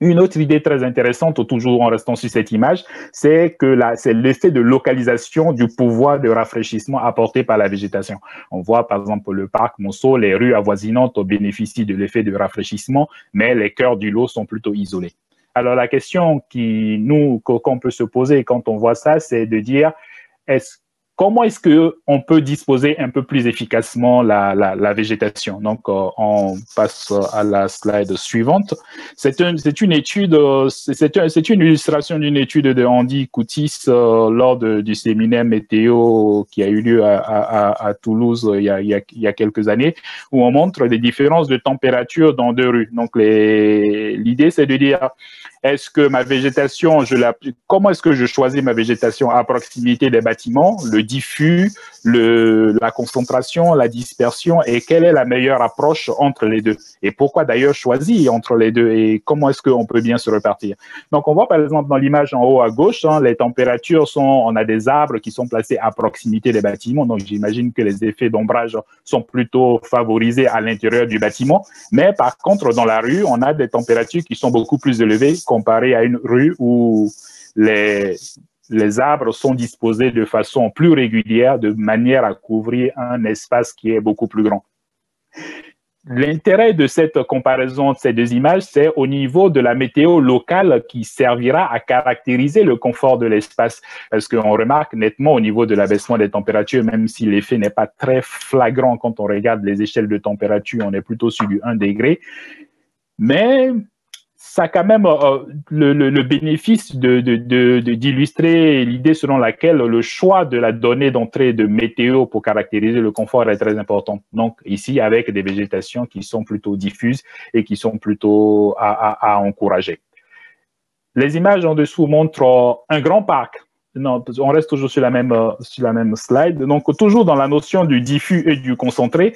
D: Une autre idée très intéressante, toujours en restant sur cette image, c'est l'effet de localisation du pouvoir de rafraîchissement apporté par la végétation. On voit par exemple le parc Monceau, les rues avoisinantes bénéficient de l'effet de rafraîchissement, mais les cœurs du lot sont plutôt isolés. Alors la question qu'on peut se poser quand on voit ça, c'est de dire comment est-ce qu'on peut disposer un peu plus efficacement la végétation? Donc, on passe à la slide suivante. C'est une illustration d'une étude de Andy Koutis lors du séminaire météo qui a eu lieu à Toulouse il y a quelques années, où on montre des différences de température dans deux rues. Donc, l'idée, c'est de dire, est-ce que ma végétation, comment est-ce que je choisis ma végétation à proximité des bâtiments, le diffus, la concentration, la dispersion et quelle est la meilleure approche entre les deux et pourquoi d'ailleurs choisir entre les deux et comment est-ce qu'on peut bien se repartir. Donc on voit par exemple dans l'image en haut à gauche, les températures on a des arbres qui sont placés à proximité des bâtiments, donc j'imagine que les effets d'ombrage sont plutôt favorisés à l'intérieur du bâtiment, mais par contre dans la rue, on a des températures qui sont beaucoup plus élevées comparé à une rue où les arbres sont disposés de façon plus régulière, de manière à couvrir un espace qui est beaucoup plus grand. L'intérêt de cette comparaison de ces deux images, c'est au niveau de la météo locale qui servira à caractériser le confort de l'espace. Parce qu'on remarque nettement au niveau de l'abaissement des températures, même si l'effet n'est pas très flagrant quand on regarde les échelles de température, on est plutôt sur du 1 degré. Mais ça a quand même le bénéfice d'illustrer l'idée selon laquelle le choix de la donnée d'entrée de météo pour caractériser le confort est très important. Donc ici, avec des végétations qui sont plutôt diffuses et qui sont plutôt à encourager. Les images en dessous montrent un grand parc. Non, on reste toujours sur la même slide. Donc, toujours dans la notion du diffus et du concentré.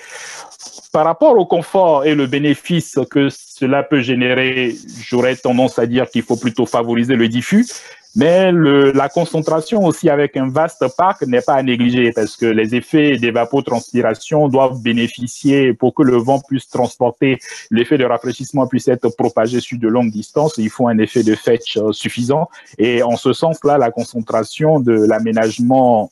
D: Par rapport au confort et le bénéfice que cela peut générer, j'aurais tendance à dire qu'il faut plutôt favoriser le diffus. Mais la concentration aussi avec un vaste parc n'est pas à négliger parce que les effets d'évapotranspiration doivent bénéficier pour que le vent puisse transporter, l'effet de rafraîchissement puisse être propagé sur de longues distances. Il faut un effet de fetch suffisant. Et en ce sens-là, la concentration de l'aménagement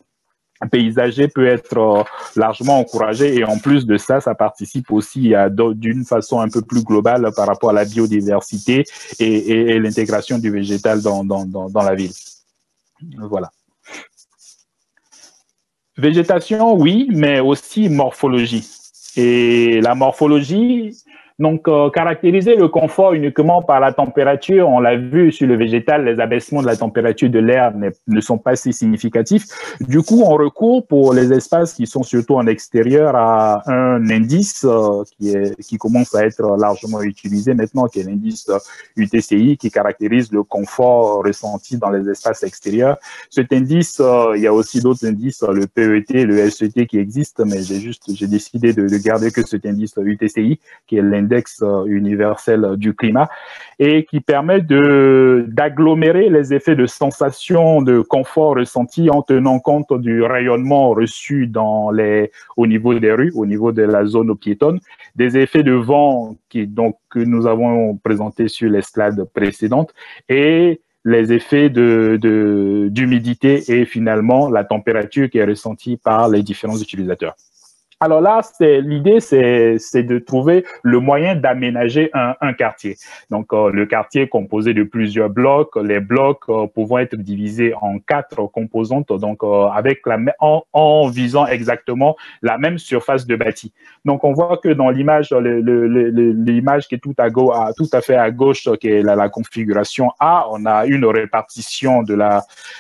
D: paysager peut être largement encouragé et en plus de ça, ça participe aussi d'une façon un peu plus globale par rapport à la biodiversité et l'intégration du végétal dans la ville. Voilà. Végétation, oui, mais aussi morphologie. Et la morphologie, donc caractériser le confort uniquement par la température, on l'a vu sur le végétal, les abaissements de la température de l'air ne sont pas si significatifs. Du coup, on recourt pour les espaces qui sont surtout en extérieur à un indice qui commence à être largement utilisé maintenant, qui est l'indice UTCI, qui caractérise le confort ressenti dans les espaces extérieurs. Cet indice, il y a aussi d'autres indices, le PET, le SET qui existent, mais j'ai décidé de garder que cet indice UTCI, qui est l'index universel du climat et qui permet d'agglomérer les effets de sensation de confort ressenti en tenant compte du rayonnement reçu au niveau des rues, au niveau de la zone piétonne, des effets de vent que nous avons présentés sur les slides précédentes et les effets d'humidité et finalement la température qui est ressentie par les différents utilisateurs. Alors là, l'idée, c'est de trouver le moyen d'aménager un quartier. Donc, le quartier est composé de plusieurs blocs, les blocs pouvant être divisés en 4 composantes, donc en visant exactement la même surface de bâti. Donc, on voit que dans l'image, l'image qui est tout à fait à gauche, qui est la configuration A, on a une répartition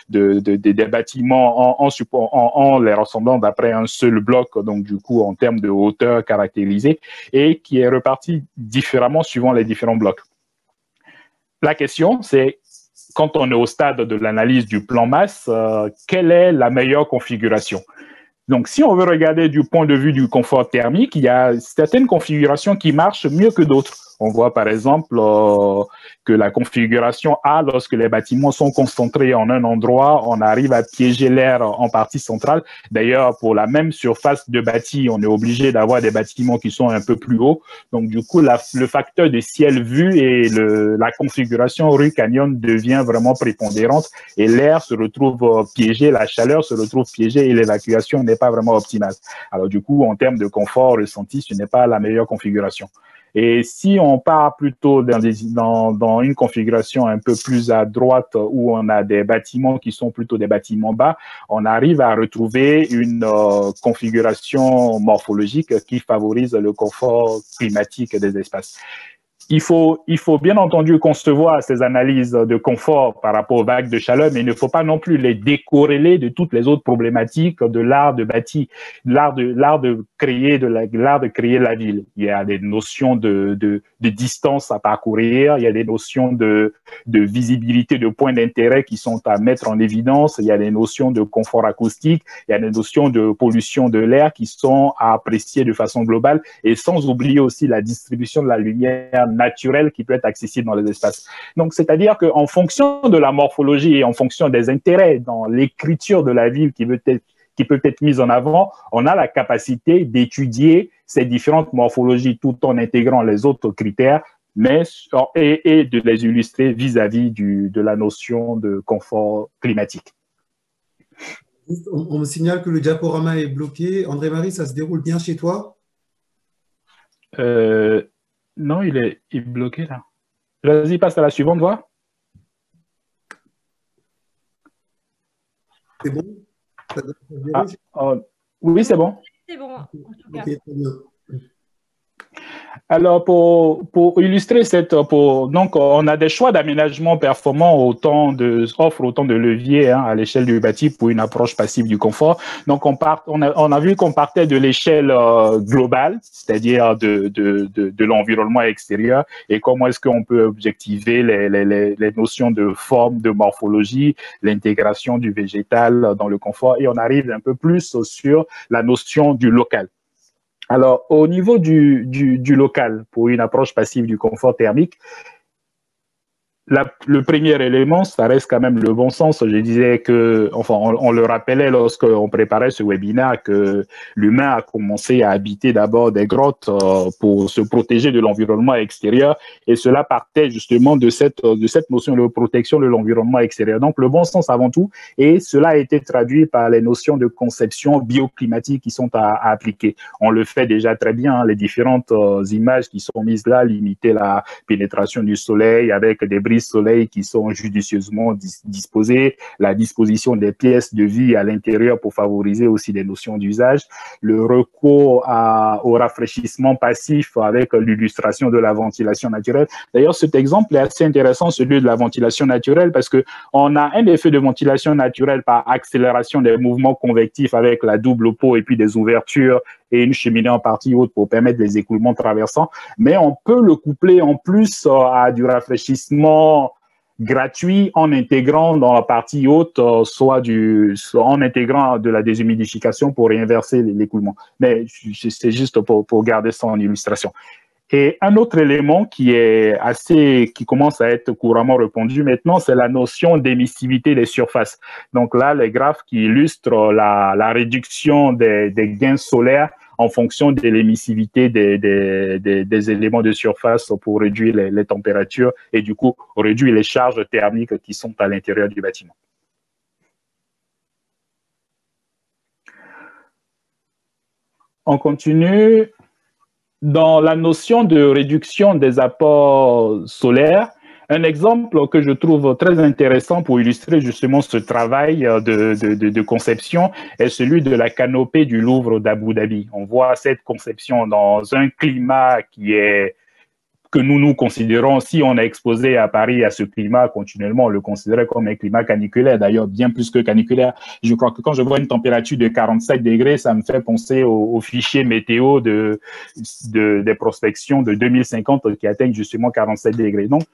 D: des bâtiments en les rassemblant d'après un seul bloc, donc du coup, en termes de hauteur caractérisée et qui est reparti différemment suivant les différents blocs. La question, c'est quand on est au stade de l'analyse du plan masse, quelle est la meilleure configuration? Donc, si on veut regarder du point de vue du confort thermique, il y a certaines configurations qui marchent mieux que d'autres. On voit par exemple que la configuration A, lorsque les bâtiments sont concentrés en un endroit, on arrive à piéger l'air en partie centrale. D'ailleurs, pour la même surface de bâti, on est obligé d'avoir des bâtiments qui sont un peu plus hauts. Donc, du coup, le facteur de ciel vu et la configuration rue Canyon devient vraiment prépondérante et l'air se retrouve piégé, la chaleur se retrouve piégée et l'évacuation n'est pas vraiment optimale. Alors, du coup, en termes de confort ressenti, ce n'est pas la meilleure configuration. Et si on part plutôt dans une configuration un peu plus à droite où on a des bâtiments qui sont plutôt des bâtiments bas, on arrive à retrouver une configuration morphologique qui favorise le confort climatique des espaces. Il faut bien entendu concevoir ces analyses de confort par rapport aux vagues de chaleur, mais il ne faut pas non plus les décorréler de toutes les autres problématiques de l'art de bâti, l'art de créer la ville. Il y a des notions de distance à parcourir, il y a des notions de visibilité, de points d'intérêt qui sont à mettre en évidence, il y a des notions de confort acoustique, il y a des notions de pollution de l'air qui sont à apprécier de façon globale et sans oublier aussi la distribution de la lumière naturelle qui peut être accessible dans les espaces. Donc, c'est-à-dire qu'en fonction de la morphologie et en fonction des intérêts dans l'écriture de la ville qui peut être mise en avant, on a la capacité d'étudier ces différentes morphologies tout en intégrant les autres critères, et de les illustrer vis-à-vis de la notion de confort climatique.
A: On me signale que le diaporama est bloqué. André-Marie, ça se déroule bien chez toi?
D: Non, il est bloqué là. Vas-y, passe à la suivante, voir.
A: C'est bon?
D: Oui, c'est bon.
C: C'est bon, en tout cas.
A: Okay, très bien.
D: Alors, pour illustrer donc, on a des choix d'aménagement performants offrent autant de leviers à l'échelle du bâti pour une approche passive du confort. Donc, on a vu qu'on partait de l'échelle globale, c'est-à-dire de l'environnement extérieur, et comment est-ce qu'on peut objectiver les notions de forme, de morphologie, l'intégration du végétal dans le confort, et on arrive un peu plus sur la notion du local. Alors, au niveau du local, pour une approche passive du confort thermique, le premier élément, ça reste quand même le bon sens. Je disais que, enfin, on le rappelait lorsqu'on préparait ce webinaire, que l'humain a commencé à habiter d'abord des grottes pour se protéger de l'environnement extérieur, et cela partait justement de cette notion de protection de l'environnement extérieur. Donc, le bon sens avant tout, et cela a été traduit par les notions de conception bioclimatique qui sont à appliquer. On le fait déjà très bien, les différentes images qui sont mises là, limiter la pénétration du soleil avec des brises soleil qui sont judicieusement disposées, la disposition des pièces de vie à l'intérieur pour favoriser aussi des notions d'usage, le recours au rafraîchissement passif avec l'illustration de la ventilation naturelle. D'ailleurs, cet exemple est assez intéressant, celui de la ventilation naturelle, parce qu'on a un effet de ventilation naturelle par accélération des mouvements convectifs avec la double peau et puis des ouvertures et une cheminée en partie haute pour permettre les écoulements traversants, mais on peut le coupler en plus à du rafraîchissement gratuit en intégrant dans la partie haute, soit en intégrant de la déshumidification pour réinverser l'écoulement. Mais c'est juste pour garder ça en illustration. Et un autre élément qui commence à être couramment répandu maintenant, c'est la notion d'émissivité des surfaces. Donc là, les graphes qui illustrent la réduction des gains solaires en fonction de l'émissivité des éléments de surface pour réduire les températures et du coup réduire les charges thermiques qui sont à l'intérieur du bâtiment. On continue. Dans la notion de réduction des apports solaires, un exemple que je trouve très intéressant pour illustrer justement ce travail de conception est celui de la canopée du Louvre d'Abu Dhabi. On voit cette conception dans un climat que nous considérons, si on est exposé à Paris à ce climat continuellement, on le considérait comme un climat caniculaire, d'ailleurs bien plus que caniculaire. Je crois que quand je vois une température de 47 degrés, ça me fait penser au fichier météo des prospections de 2050 qui atteignent justement 47 degrés. Donc,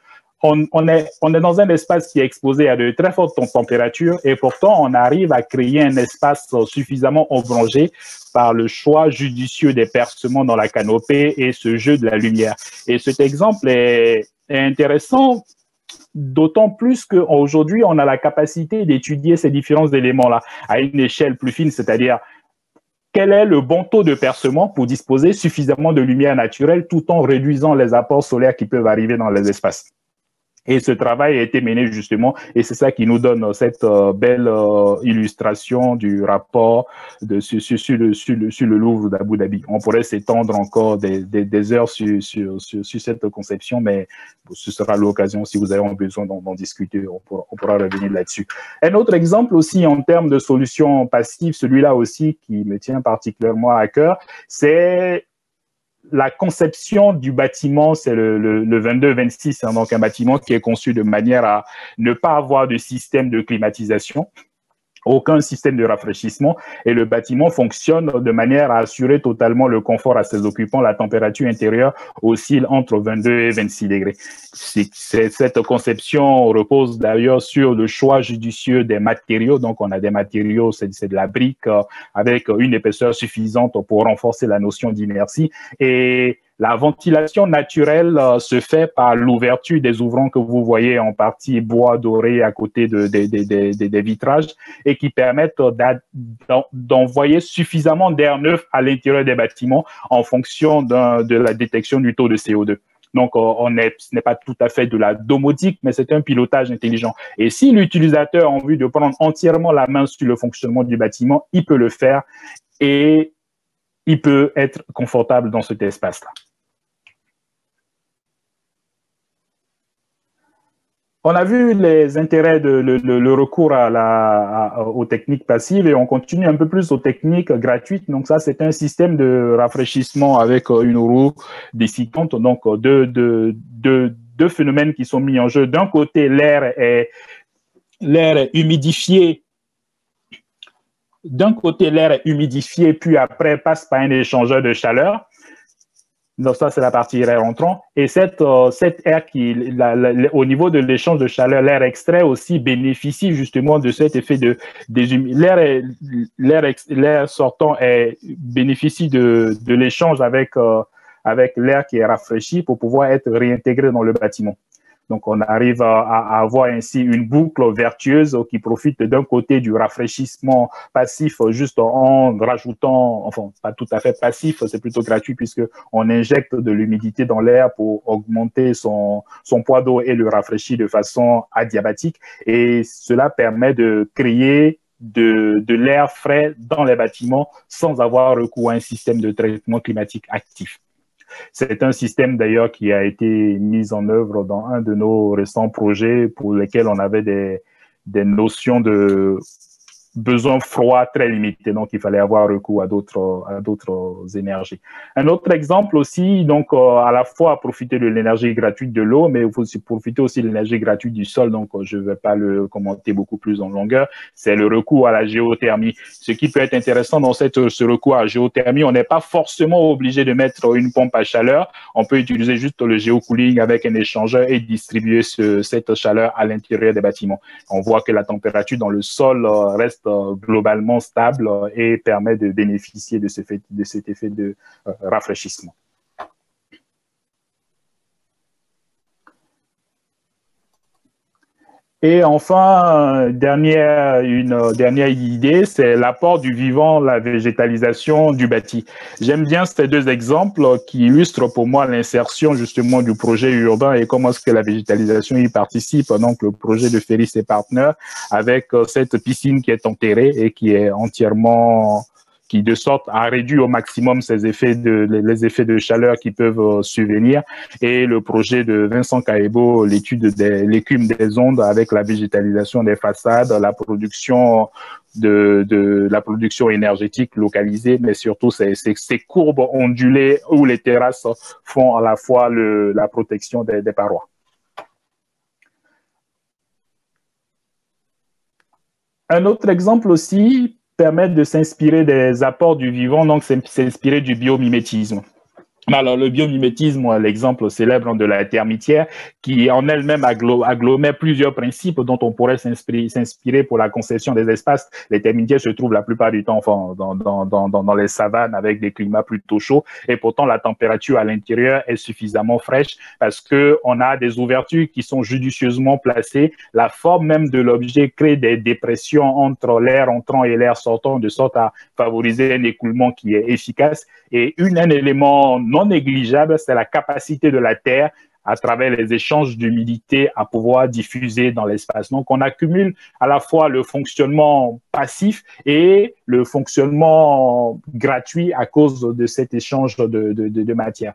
D: on est dans un espace qui est exposé à de très fortes températures et pourtant on arrive à créer un espace suffisamment ombragé par le choix judicieux des percements dans la canopée et ce jeu de la lumière. Et cet exemple est intéressant, d'autant plus qu'aujourd'hui on a la capacité d'étudier ces différents éléments-là à une échelle plus fine, c'est-à-dire quel est le bon taux de percement pour disposer suffisamment de lumière naturelle tout en réduisant les apports solaires qui peuvent arriver dans les espaces. Et ce travail a été mené justement, et c'est ça qui nous donne cette belle illustration du rapport sur le Louvre d'Abu Dhabi. On pourrait s'étendre encore des heures sur cette conception, mais ce sera l'occasion, si vous avez besoin d'en discuter, on pourra revenir là-dessus. Un autre exemple aussi en termes de solutions passives, celui-là aussi qui me tient particulièrement à cœur, c'est la conception du bâtiment, c'est le 22-26, donc un bâtiment qui est conçu de manière à ne pas avoir de système de climatisation, aucun système de rafraîchissement, et le bâtiment fonctionne de manière à assurer totalement le confort à ses occupants. La température intérieure oscille entre 22 et 26 degrés. Cette conception repose d'ailleurs sur le choix judicieux des matériaux. Donc, on a des matériaux, c'est de la brique avec une épaisseur suffisante pour renforcer la notion d'inertie. Et la ventilation naturelle se fait par l'ouverture des ouvrants que vous voyez en partie bois doré à côté des vitrages et qui permettent d'envoyer suffisamment d'air neuf à l'intérieur des bâtiments en fonction de la détection du taux de CO2. Donc, ce n'est pas tout à fait de la domotique, mais c'est un pilotage intelligent. Et si l'utilisateur a envie de prendre entièrement la main sur le fonctionnement du bâtiment, il peut le faire et il peut être confortable dans cet espace-là. On a vu les intérêts de le recours aux techniques passives et on continue un peu plus aux techniques gratuites. Donc ça, c'est un système de rafraîchissement avec une roue dessicante. Donc deux phénomènes qui sont mis en jeu. D'un côté, l'air est humidifié. D'un côté, l'air est humidifié, puis après passe par un échangeur de chaleur. Donc ça, c'est la partie air entrant. Et cette air au niveau de l'échange de chaleur, l'air extrait aussi bénéficie justement de cet effet l'air sortant bénéficie de l'échange avec l'air qui est rafraîchi pour pouvoir être réintégré dans le bâtiment. Donc, on arrive à avoir ainsi une boucle vertueuse qui profite d'un côté du rafraîchissement passif juste en rajoutant, enfin, pas tout à fait passif, c'est plutôt gratuit puisque on injecte de l'humidité dans l'air pour augmenter son poids d'eau et le rafraîchir de façon adiabatique. Et cela permet de créer de l'air frais dans les bâtiments sans avoir recours à un système de traitement climatique actif. C'est un système d'ailleurs qui a été mis en œuvre dans un de nos récents projets pour lesquels on avait des notions de besoins froids très limités, donc il fallait avoir recours à d'autres énergies. Un autre exemple aussi, donc à la fois profiter de l'énergie gratuite de l'eau, mais il faut aussi profiter aussi de l'énergie gratuite du sol, donc je ne vais pas le commenter beaucoup plus en longueur, c'est le recours à la géothermie. Ce qui peut être intéressant dans ce recours à la géothermie, on n'est pas forcément obligé de mettre une pompe à chaleur, on peut utiliser juste le géocooling avec un échangeur et distribuer cette chaleur à l'intérieur des bâtiments. On voit que la température dans le sol reste globalement stable et permet de bénéficier de cet effet de rafraîchissement. Et enfin, une dernière idée, c'est l'apport du vivant, la végétalisation du bâti. J'aime bien ces deux exemples qui illustrent pour moi l'insertion justement du projet urbain et comment est-ce que la végétalisation y participe. Donc, le projet de Ferris et Partners avec cette piscine qui est enterrée et qui est entièrement qui de sorte à réduire au maximum les effets de chaleur qui peuvent survenir, et le projet de Vincent Caebo, l'étude de l'écume des ondes avec la végétalisation des façades, la production la production énergétique localisée, mais surtout ces courbes ondulées où les terrasses font à la fois la protection des parois. Un autre exemple aussi permet de s'inspirer des apports du vivant, donc s'inspirer du biomimétisme. Alors, le biomimétisme, l'exemple célèbre de la termitière, qui en elle-même agglomère plusieurs principes dont on pourrait s'inspirer pour la conception des espaces. Les termitières se trouvent la plupart du temps dans les savanes avec des climats plutôt chauds, et pourtant la température à l'intérieur est suffisamment fraîche parce que on a des ouvertures qui sont judicieusement placées. La forme même de l'objet crée des dépressions entre l'air entrant et l'air sortant de sorte à favoriser un écoulement qui est efficace. Et un élément non négligeable, c'est la capacité de la Terre à travers les échanges d'humidité à pouvoir diffuser dans l'espace. Donc, on accumule à la fois le fonctionnement passif et le fonctionnement gratuit à cause de cet échange de matière.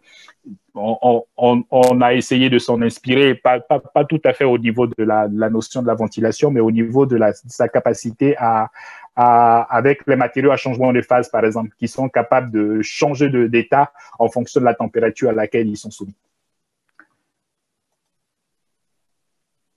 D: On a essayé de s'en inspirer, pas tout à fait au niveau de la notion de la ventilation, mais au niveau de sa capacité avec les matériaux à changement de phase, par exemple, qui sont capables de changer d'état en fonction de la température à laquelle ils sont soumis.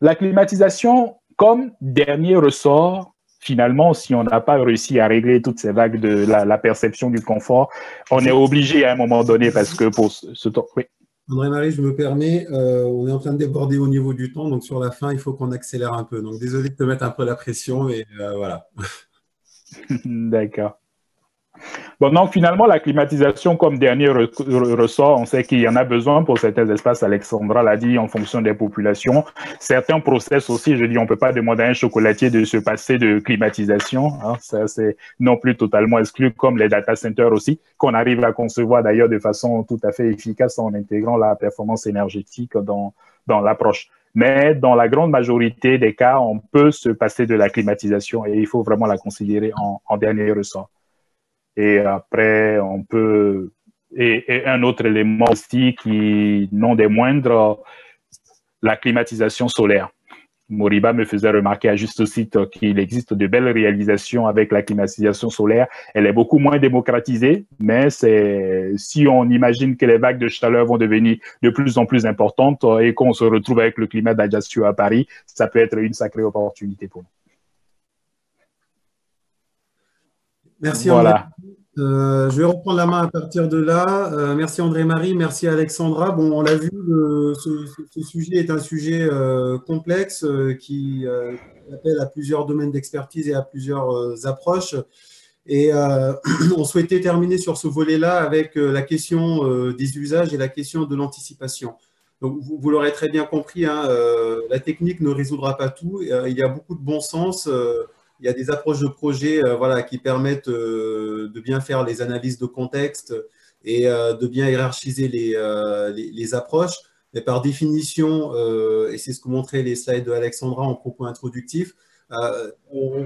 D: La climatisation, comme dernier ressort, finalement, si on n'a pas réussi à régler toutes ces vagues de la perception du confort, on est obligé à un moment donné parce que pour ce temps… Oui.
A: André-Marie, je me permets, on est en train de déborder au niveau du temps, donc sur la fin, il faut qu'on accélère un peu. Donc, désolé de te mettre un peu la pression, mais voilà.
D: D'accord. Bon, donc finalement, la climatisation comme dernier ressort, on sait qu'il y en a besoin pour certains espaces, Alexandra l'a dit, en fonction des populations. Certains process aussi, je dis, on ne peut pas demander à un chocolatier de se passer de climatisation, hein, ça c'est non plus totalement exclu, comme les data centers aussi, qu'on arrive à concevoir d'ailleurs de façon tout à fait efficace en intégrant la performance énergétique dans l'approche. Mais dans la grande majorité des cas, on peut se passer de la climatisation et il faut vraiment la considérer en dernier ressort. Et après, on peut… Et un autre élément aussi qui, non des moindres, la climatisation solaire. Moriba me faisait remarquer à juste titre qu'il existe de belles réalisations avec la climatisation solaire. Elle est beaucoup moins démocratisée, mais si on imagine que les vagues de chaleur vont devenir de plus en plus importantes et qu'on se retrouve avec le climat d'Ajaccio à Paris, ça peut être une sacrée opportunité pour nous.
A: Merci André. Je vais reprendre la main à partir de là. Merci André-Marie, merci Alexandra. Bon, on l'a vu, ce sujet est un sujet complexe qui appelle à plusieurs domaines d'expertise et à plusieurs approches. Et on souhaitait terminer sur ce volet-là avec la question des usages et la question de l'anticipation. Donc, vous l'aurez très bien compris, hein, la technique ne résoudra pas tout. Il y a beaucoup de bon sens. Il y a des approches de projet voilà, qui permettent de bien faire les analyses de contexte et de bien hiérarchiser les approches. Mais par définition, et c'est ce que montraient les slides de Alexandra en propos introductif, on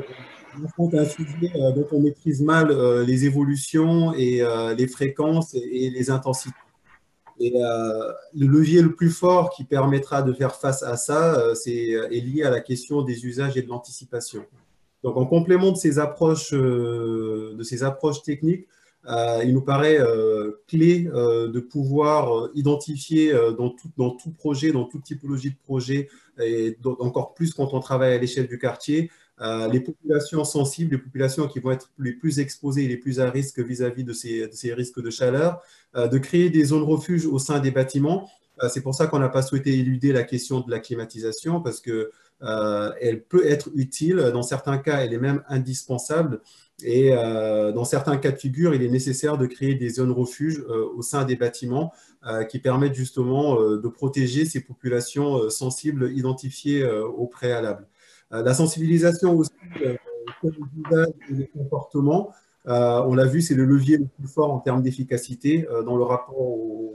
A: affronte un sujet dont on maîtrise mal les évolutions et les fréquences et les intensités. Et le levier le plus fort qui permettra de faire face à ça est lié à la question des usages et de l'anticipation. Donc, en complément de ces approches techniques, il nous paraît clé de pouvoir identifier dans tout projet, dans toute typologie de projet, et encore plus quand on travaille à l'échelle du quartier, les populations sensibles, les populations qui vont être les plus exposées et les plus à risque vis-à-vis de ces risques de chaleur, de créer des zones refuges au sein des bâtiments. C'est pour ça qu'on n'a pas souhaité éluder la question de la climatisation, parce que elle peut être utile. Dans certains cas, elle est même indispensable. Et dans certains cas de figure, il est nécessaire de créer des zones refuges au sein des bâtiments qui permettent justement de protéger ces populations sensibles identifiées au préalable. La sensibilisation aussi sur les usages et les comportements, on l'a vu, c'est le levier le plus fort en termes d'efficacité dans le rapport au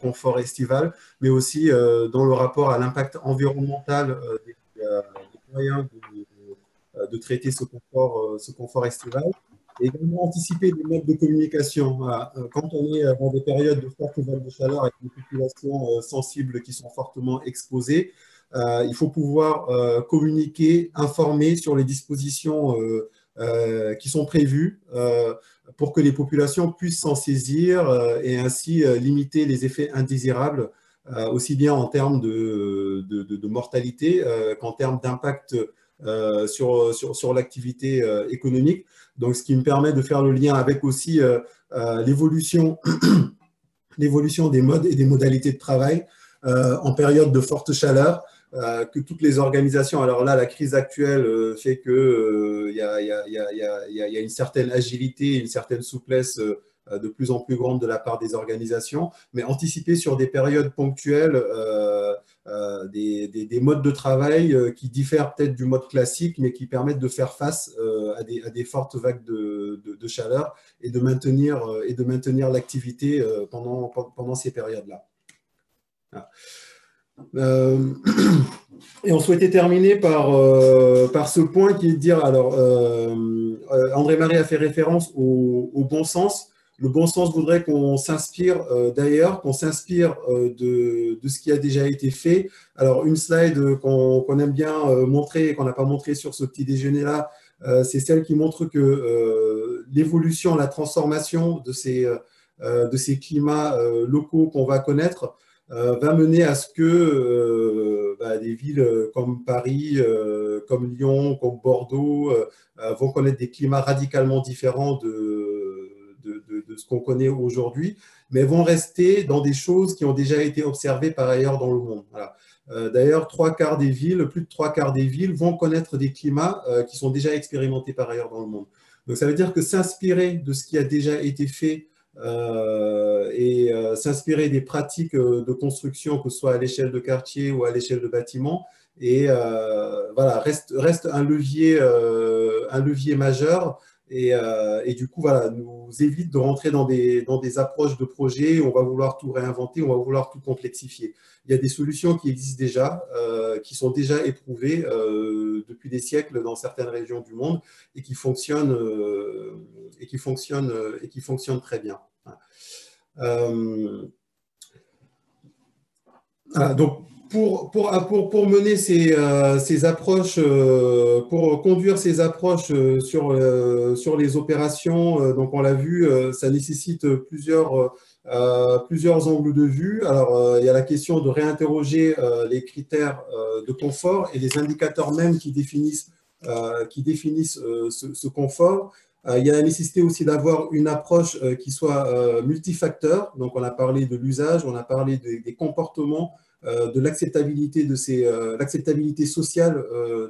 A: confort estival, mais aussi dans le rapport à l'impact environnemental des moyens de traiter ce confort estival. Et également anticiper les modes de communication. Quand on est dans des périodes de forte vague de chaleur avec des populations sensibles qui sont fortement exposées, il faut pouvoir communiquer, informer sur les dispositions qui sont prévues pour que les populations puissent s'en saisir et ainsi limiter les effets indésirables, aussi bien en termes de mortalité qu'en termes d'impact sur l'activité économique. Donc, ce qui me permet de faire le lien avec aussi l'évolution des modes et des modalités de travail en période de forte chaleur, que toutes les organisations, alors là, la crise actuelle fait qu'il y a une certaine agilité, une certaine souplesse de plus en plus grande de la part des organisations, mais anticiper sur des périodes ponctuelles des modes de travail qui diffèrent peut-être du mode classique, mais qui permettent de faire face à des fortes vagues de chaleur et de maintenir l'activité pendant ces périodes-là. Et on souhaitait terminer par ce point qui est de dire, alors André-Marie a fait référence au bon sens. Le bon sens voudrait qu'on s'inspire d'ailleurs, qu'on s'inspire de ce qui a déjà été fait. Alors une slide qu'on aime bien montrer et qu'on n'a pas montré sur ce petit déjeuner-là, c'est celle qui montre que l'évolution, la transformation de ces climats locaux qu'on va connaître va mener à ce que des villes comme Paris, comme Lyon, comme Bordeaux vont connaître des climats radicalement différents de ce qu'on connaît aujourd'hui, mais vont rester dans des choses qui ont déjà été observées par ailleurs dans le monde. Voilà. D'ailleurs, plus de trois quarts des villes vont connaître des climats qui sont déjà expérimentés par ailleurs dans le monde. Donc, ça veut dire que s'inspirer de ce qui a déjà été fait et s'inspirer des pratiques de construction, que ce soit à l'échelle de quartier ou à l'échelle de bâtiment, et voilà, reste un levier majeur. Et du coup, voilà, nous évite de rentrer dans des approches de projets où on va vouloir tout réinventer, on va vouloir tout complexifier. Il y a des solutions qui existent déjà, qui sont déjà éprouvées depuis des siècles dans certaines régions du monde et qui fonctionnent très bien. Donc, pour mener ces approches, pour conduire ces approches sur les opérations, donc on l'a vu, ça nécessite plusieurs angles de vue. Alors, il y a la question de réinterroger les critères de confort et les indicateurs même qui définissent ce confort. Il y a la nécessité aussi d'avoir une approche qui soit multifacteur. Donc, on a parlé de l'usage, on a parlé des comportements, de l'acceptabilité l'acceptabilité sociale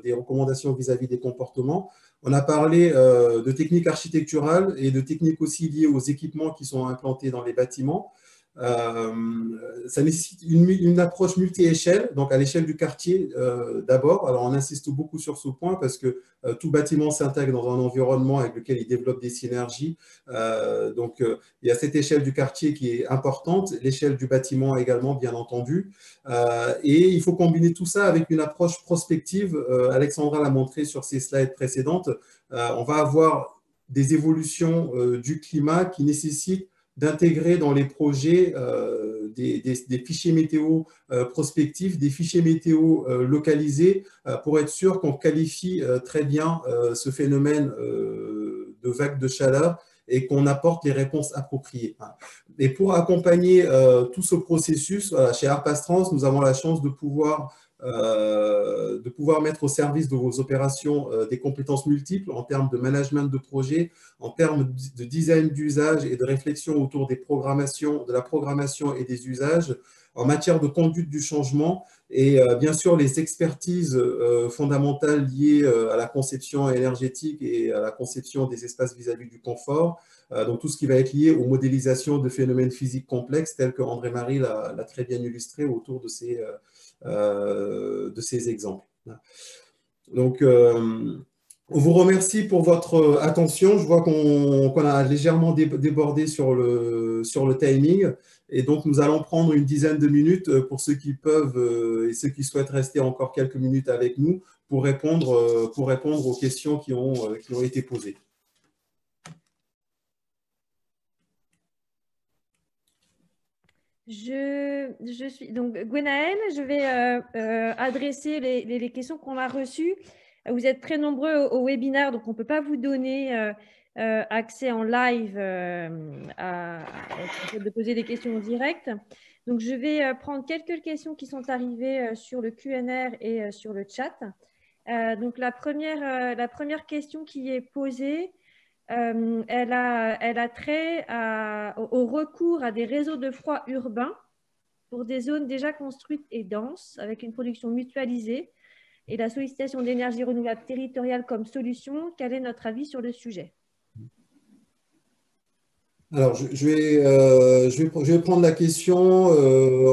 A: des recommandations vis-à-vis des comportements. On a parlé de techniques architecturales et de techniques aussi liées aux équipements qui sont implantés dans les bâtiments. Ça nécessite une approche multi-échelle, donc à l'échelle du quartier d'abord. Alors, on insiste beaucoup sur ce point parce que tout bâtiment s'intègre dans un environnement avec lequel il développe des synergies. Donc, il y a cette échelle du quartier qui est importante, l'échelle du bâtiment également, bien entendu. Et il faut combiner tout ça avec une approche prospective. Alexandra l'a montré sur ses slides précédentes. On va avoir des évolutions du climat qui nécessitent d'intégrer dans les projets des fichiers météo prospectifs, des fichiers météo localisés pour être sûr qu'on qualifie très bien ce phénomène de vague de chaleur et qu'on apporte les réponses appropriées. Et pour accompagner tout ce processus, chez Harpastrans, nous avons la chance de pouvoir mettre au service de vos opérations des compétences multiples en termes de management de projet, en termes de design d'usage et de réflexion autour de la programmation et des usages, en matière de conduite du changement et bien sûr les expertises fondamentales liées à la conception énergétique et à la conception des espaces vis-à-vis du confort, donc tout ce qui va être lié aux modélisations de phénomènes physiques complexes tels que André-Marie l'a très bien illustré autour de ces exemples. Donc, on vous remercie pour votre attention. Je vois qu'on a légèrement débordé sur le timing. Et donc, nous allons prendre une dizaine de minutes pour ceux qui peuvent et ceux qui souhaitent rester encore quelques minutes avec nous pour répondre aux questions qui ont été posées.
C: Je suis donc Gwenaëlle, je vais adresser les questions qu'on a reçues. Vous êtes très nombreux au webinaire, donc on ne peut pas vous donner accès en live de poser des questions en direct. Donc, je vais prendre quelques questions qui sont arrivées sur le Q&A et sur le chat. Donc, la première question qui est posée, elle a trait au recours à des réseaux de froid urbains pour des zones déjà construites et denses, avec une production mutualisée et la sollicitation d'énergie renouvelable territoriale comme solution. Quel est notre avis sur le sujet?
A: Alors, je vais prendre la question.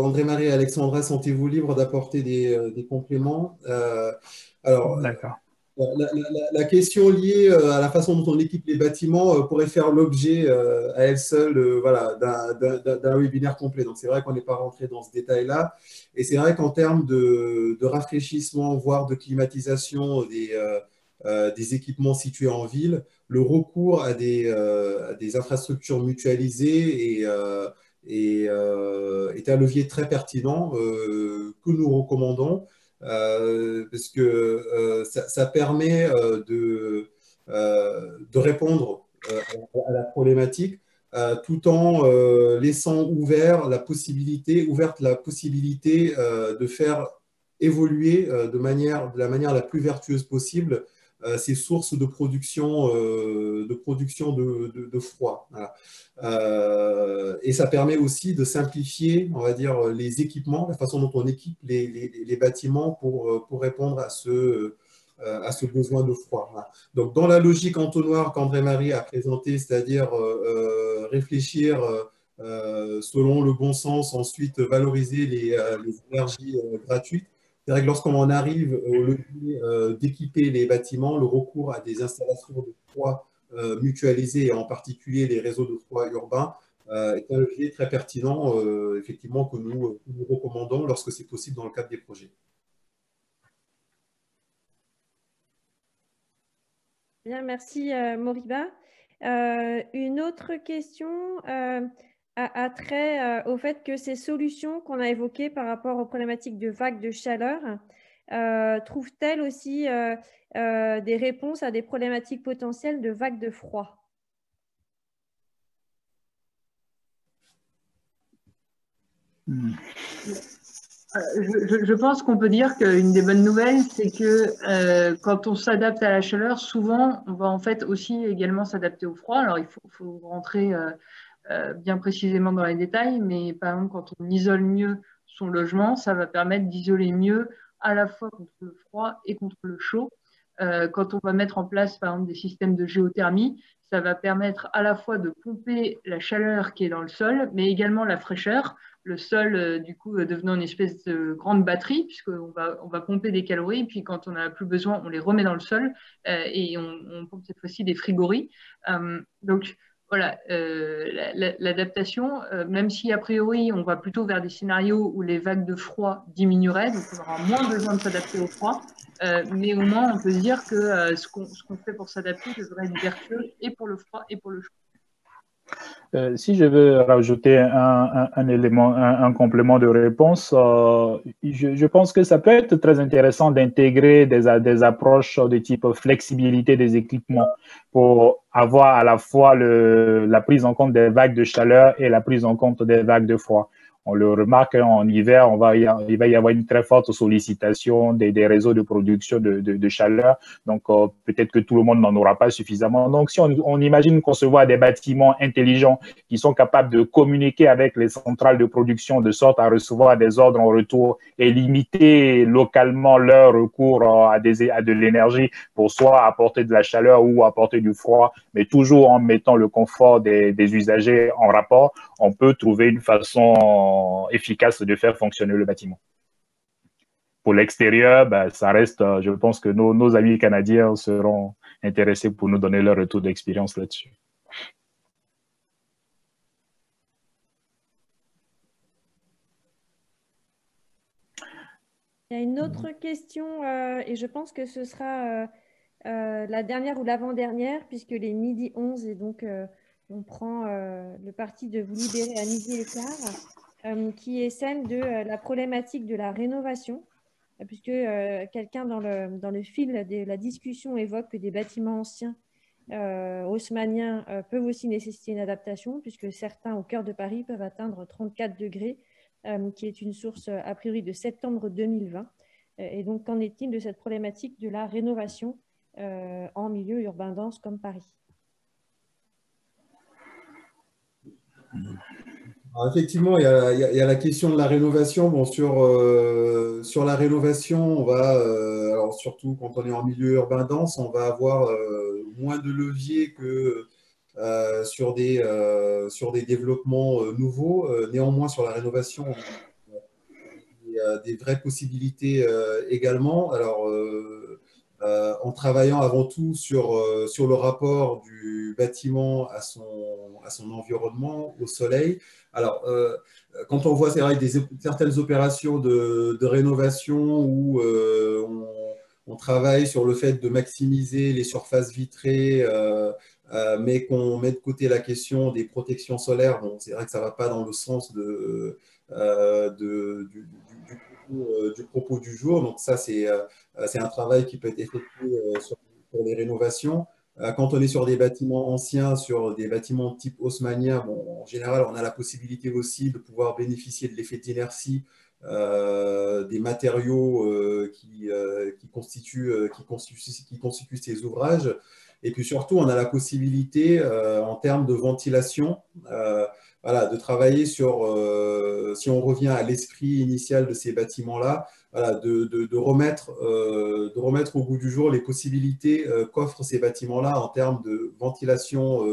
A: André-Marie et Alexandra, sentez-vous libre d'apporter des compléments. Alors,
D: D'accord.
A: La question liée à la façon dont on équipe les bâtiments pourrait faire l'objet à elle seule voilà, d'un webinaire complet. Donc, c'est vrai qu'on n'est pas rentré dans ce détail-là. Et c'est vrai qu'en termes de rafraîchissement, voire de climatisation des équipements situés en ville, le recours à des infrastructures mutualisées est un levier très pertinent que nous recommandons. Parce que ça permet de répondre à la problématique tout en laissant ouverte la possibilité de faire évoluer de la manière la plus vertueuse possible ces sources de production de froid. Voilà. Et ça permet aussi de simplifier, on va dire, les équipements, la façon dont on équipe les bâtiments pour répondre à ce besoin de froid. Voilà. Donc, dans la logique entonnoir qu'André-Marie a présentée, c'est-à-dire réfléchir selon le bon sens, ensuite valoriser les énergies gratuites. C'est vrai que lorsqu'on en arrive au levier d'équiper les bâtiments, le recours à des installations de froid mutualisées, et en particulier les réseaux de froid urbains, est un levier très pertinent, effectivement, que nous recommandons lorsque c'est possible dans le cadre des projets.
C: Bien, merci Moriba. Une autre question. a trait au fait que ces solutions qu'on a évoquées par rapport aux problématiques de vagues de chaleur trouvent-elles aussi des réponses à des problématiques potentielles de vagues de froid?
B: Je pense qu'on peut dire qu'une des bonnes nouvelles, c'est que quand on s'adapte à la chaleur, souvent, on va en fait aussi également s'adapter au froid. Alors, il faut rentrer bien précisément dans les détails, mais par exemple, quand on isole mieux son logement, ça va permettre d'isoler mieux à la fois contre le froid et contre le chaud. Quand on va mettre en place, par exemple, des systèmes de géothermie, ça va permettre à la fois de pomper la chaleur qui est dans le sol, mais également la fraîcheur. Le sol, du coup, devenant une espèce de grande batterie, puisqu'on va pomper des calories, puis quand on n'a plus besoin, on les remet dans le sol, et on pompe cette fois-ci des frigories. Donc, voilà, l'adaptation, même si a priori on va plutôt vers des scénarios où les vagues de froid diminueraient, donc on aura moins besoin de s'adapter au froid, mais au moins on peut se dire que ce qu'on fait pour s'adapter devrait être vertueux et pour le froid et pour le chaud.
D: Si je veux rajouter un élément, un complément de réponse, je pense que ça peut être très intéressant d'intégrer des approches de type flexibilité des équipements pour avoir à la fois la prise en compte des vagues de chaleur et la prise en compte des vagues de froid. On le remarque en hiver, il va y avoir une très forte sollicitation des réseaux de production de chaleur. Donc, peut-être que tout le monde n'en aura pas suffisamment. Donc, si on imagine concevoir des bâtiments intelligents qui sont capables de communiquer avec les centrales de production de sorte à recevoir des ordres en retour et limiter localement leur recours à de l'énergie pour soit apporter de la chaleur ou apporter du froid, mais toujours en mettant le confort des usagers en rapport, on peut trouver une façon efficace de faire fonctionner le bâtiment. Pour l'extérieur, ben, ça reste, je pense que nos amis canadiens seront intéressés pour nous donner leur retour d'expérience là-dessus.
C: Il y a une autre question, et je pense que ce sera la dernière ou l'avant-dernière, puisque les midi 11, et donc on prend le parti de vous libérer à midi et quart, qui est celle de la problématique de la rénovation, puisque quelqu'un dans le fil de la discussion évoque que des bâtiments anciens haussmanniens peuvent aussi nécessiter une adaptation, puisque certains au cœur de Paris peuvent atteindre 34 degrés, qui est une source a priori de septembre 2020. Et donc, qu'en est-il de cette problématique de la rénovation en milieu urbain dense comme Paris?
A: Alors, effectivement, il y a la question de la rénovation. Bon, sur la rénovation, on va, alors surtout quand on est en milieu urbain dense, on va avoir moins de leviers que sur des développements nouveaux. Néanmoins, sur la rénovation, il y a des vraies possibilités également. Alors, en travaillant avant tout sur le rapport du bâtiment à son environnement, au soleil. Alors, quand on voit certaines opérations de rénovation où on travaille sur le fait de maximiser les surfaces vitrées, mais qu'on met de côté la question des protections solaires, bon, c'est vrai que ça ne va pas dans le sens du propos du jour. Donc ça, c'est un travail qui peut être effectué sur les rénovations. Quand on est sur des bâtiments anciens, sur des bâtiments type haussmannien, bon, en général, on a la possibilité aussi de pouvoir bénéficier de l'effet d'inertie des matériaux qui constituent ces ouvrages. Et puis surtout, on a la possibilité, en termes de ventilation, voilà, de travailler sur, si on revient à l'esprit initial de ces bâtiments-là, voilà, de remettre au goût du jour les possibilités qu'offrent ces bâtiments-là en termes de ventilation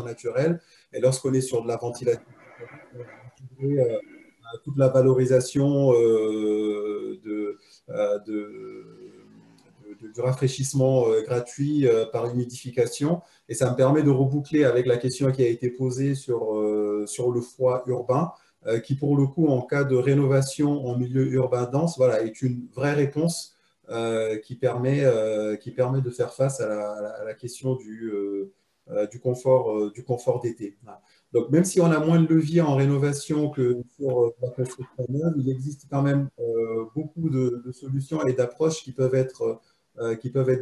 A: naturelle. Et lorsqu'on est sur de la ventilation, toute la valorisation du rafraîchissement gratuit par humidification. Et ça me permet de reboucler avec la question qui a été posée sur le froid urbain, qui pour le coup, en cas de rénovation en milieu urbain dense, voilà, est une vraie réponse qui permet de faire face à la question du confort d'été. Voilà. Donc, même si on a moins de leviers en rénovation que sur la construction neuve, il existe quand même beaucoup de solutions et d'approches qui peuvent être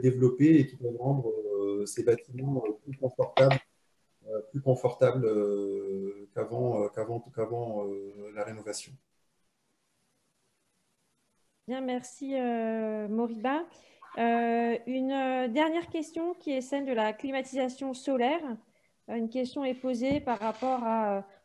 A: développées et qui peuvent rendre ces bâtiments plus confortables qu'avant la rénovation.
C: Bien, merci Moriba. Une dernière question qui est celle de la climatisation solaire. Une question est posée par rapport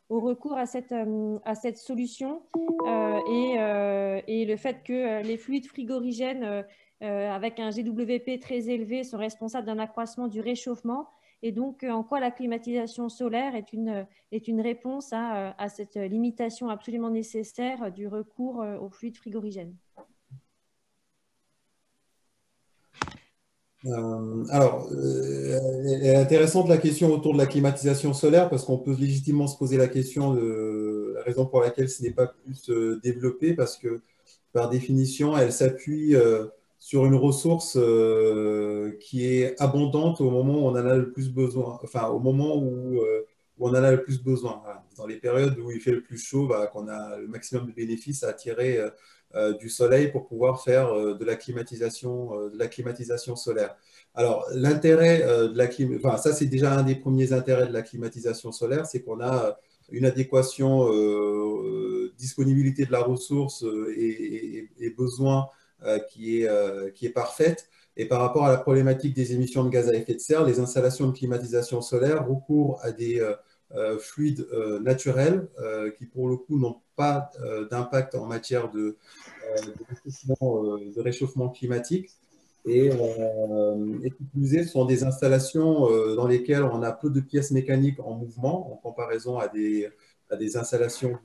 C: au recours à cette solution et le fait que les fluides frigorigènes avec un GWP très élevé sont responsables d'un accroissement du réchauffement. Et donc, en quoi la climatisation solaire est une réponse à cette limitation absolument nécessaire du recours aux fluides frigorigènes?
A: Elle est intéressante la question autour de la climatisation solaire parce qu'on peut légitimement se poser la question de la raison pour laquelle ce n'est pas plus développé parce que par définition, elle s'appuie sur une ressource qui est abondante au moment où on en a le plus besoin, enfin au moment où on en a le plus besoin. Voilà. Dans les périodes où il fait le plus chaud, bah, qu'on a le maximum de bénéfices à tirer du soleil pour pouvoir faire de la climatisation solaire. Alors, l'intérêt de la climatisation, enfin, ça c'est déjà un des premiers intérêts de la climatisation solaire, c'est qu'on a une adéquation disponibilité de la ressource et besoin qui est parfaite. Et par rapport à la problématique des émissions de gaz à effet de serre, les installations de climatisation solaire recourent à des fluides naturels qui, pour le coup, n'ont pas d'impact en matière de réchauffement climatique. Et qui plus est, ce sont des installations dans lesquelles on a peu de pièces mécaniques en mouvement en comparaison à des installations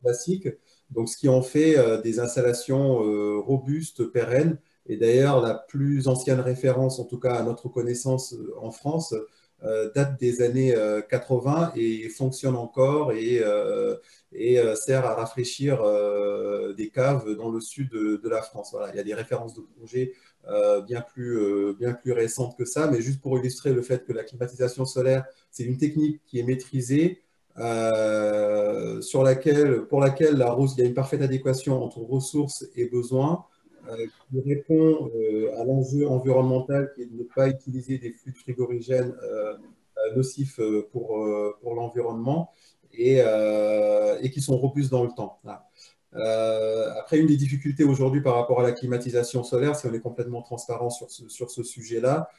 A: classiques. Donc, ce qui en fait des installations robustes, pérennes. Et d'ailleurs, la plus ancienne référence, en tout cas à notre connaissance en France, date des années 80 et fonctionne encore et sert à rafraîchir des caves dans le sud de la France. Voilà, il y a des références de projets bien plus récentes que ça, mais juste pour illustrer le fait que la climatisation solaire, c'est une technique qui est maîtrisée, pour laquelle il y a une parfaite adéquation entre ressources et besoins, qui répond à l'enjeu environnemental qui est de ne pas utiliser des fluides frigorigènes nocifs pour l'environnement et qui sont robustes dans le temps. Voilà. Après, une des difficultés aujourd'hui par rapport à la climatisation solaire, si on est complètement transparent sur ce sujet-là,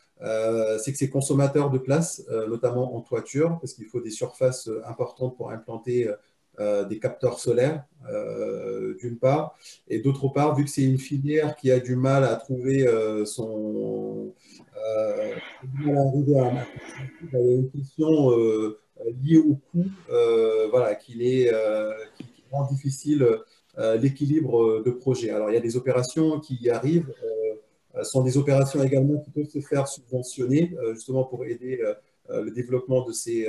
A: c'est que c'est consommateur de place, notamment en toiture, parce qu'il faut des surfaces importantes pour implanter des capteurs solaires, d'une part, et d'autre part, vu que c'est une filière qui a du mal à trouver il y a une question liée au coût, voilà, qui rend difficile l'équilibre de projet. Alors, il y a des opérations qui y arrivent, sont des opérations également qui peuvent se faire subventionner, justement pour aider le développement de ces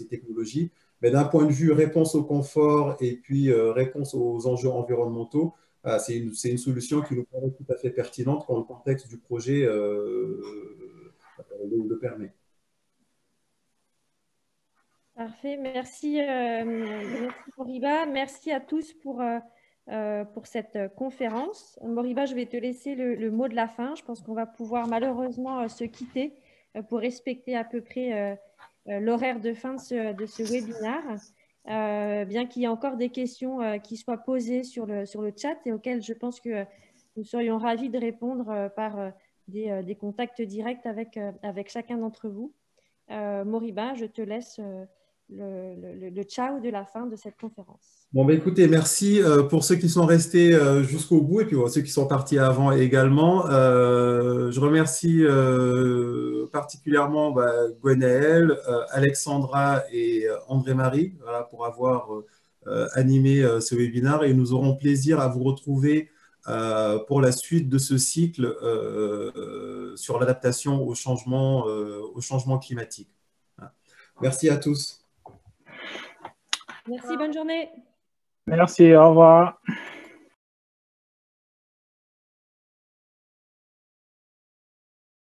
A: technologies. Mais d'un point de vue réponse au confort et puis réponse aux enjeux environnementaux, c'est une solution qui nous paraît tout à fait pertinente quand le contexte du projet le permet.
C: Parfait, merci Moriba. Merci à tous pour cette conférence. Moriba, je vais te laisser le mot de la fin. Je pense qu'on va pouvoir malheureusement se quitter pour respecter à peu près l'horaire de fin de ce webinaire. Bien qu'il y ait encore des questions qui soient posées sur le chat et auxquelles je pense que nous serions ravis de répondre par des contacts directs avec chacun d'entre vous. Moriba, je te laisse le ciao de la fin de cette conférence.
A: Bon, bah, écoutez, merci pour ceux qui sont restés jusqu'au bout et puis ceux qui sont partis avant également. Je remercie particulièrement Gwenaëlle, Alexandra et André-Marie, voilà, pour avoir animé ce webinaire, et nous aurons plaisir à vous retrouver pour la suite de ce cycle sur l'adaptation au changement climatique. Voilà. Merci à tous.
C: Merci, bonne journée.
D: Merci, au revoir.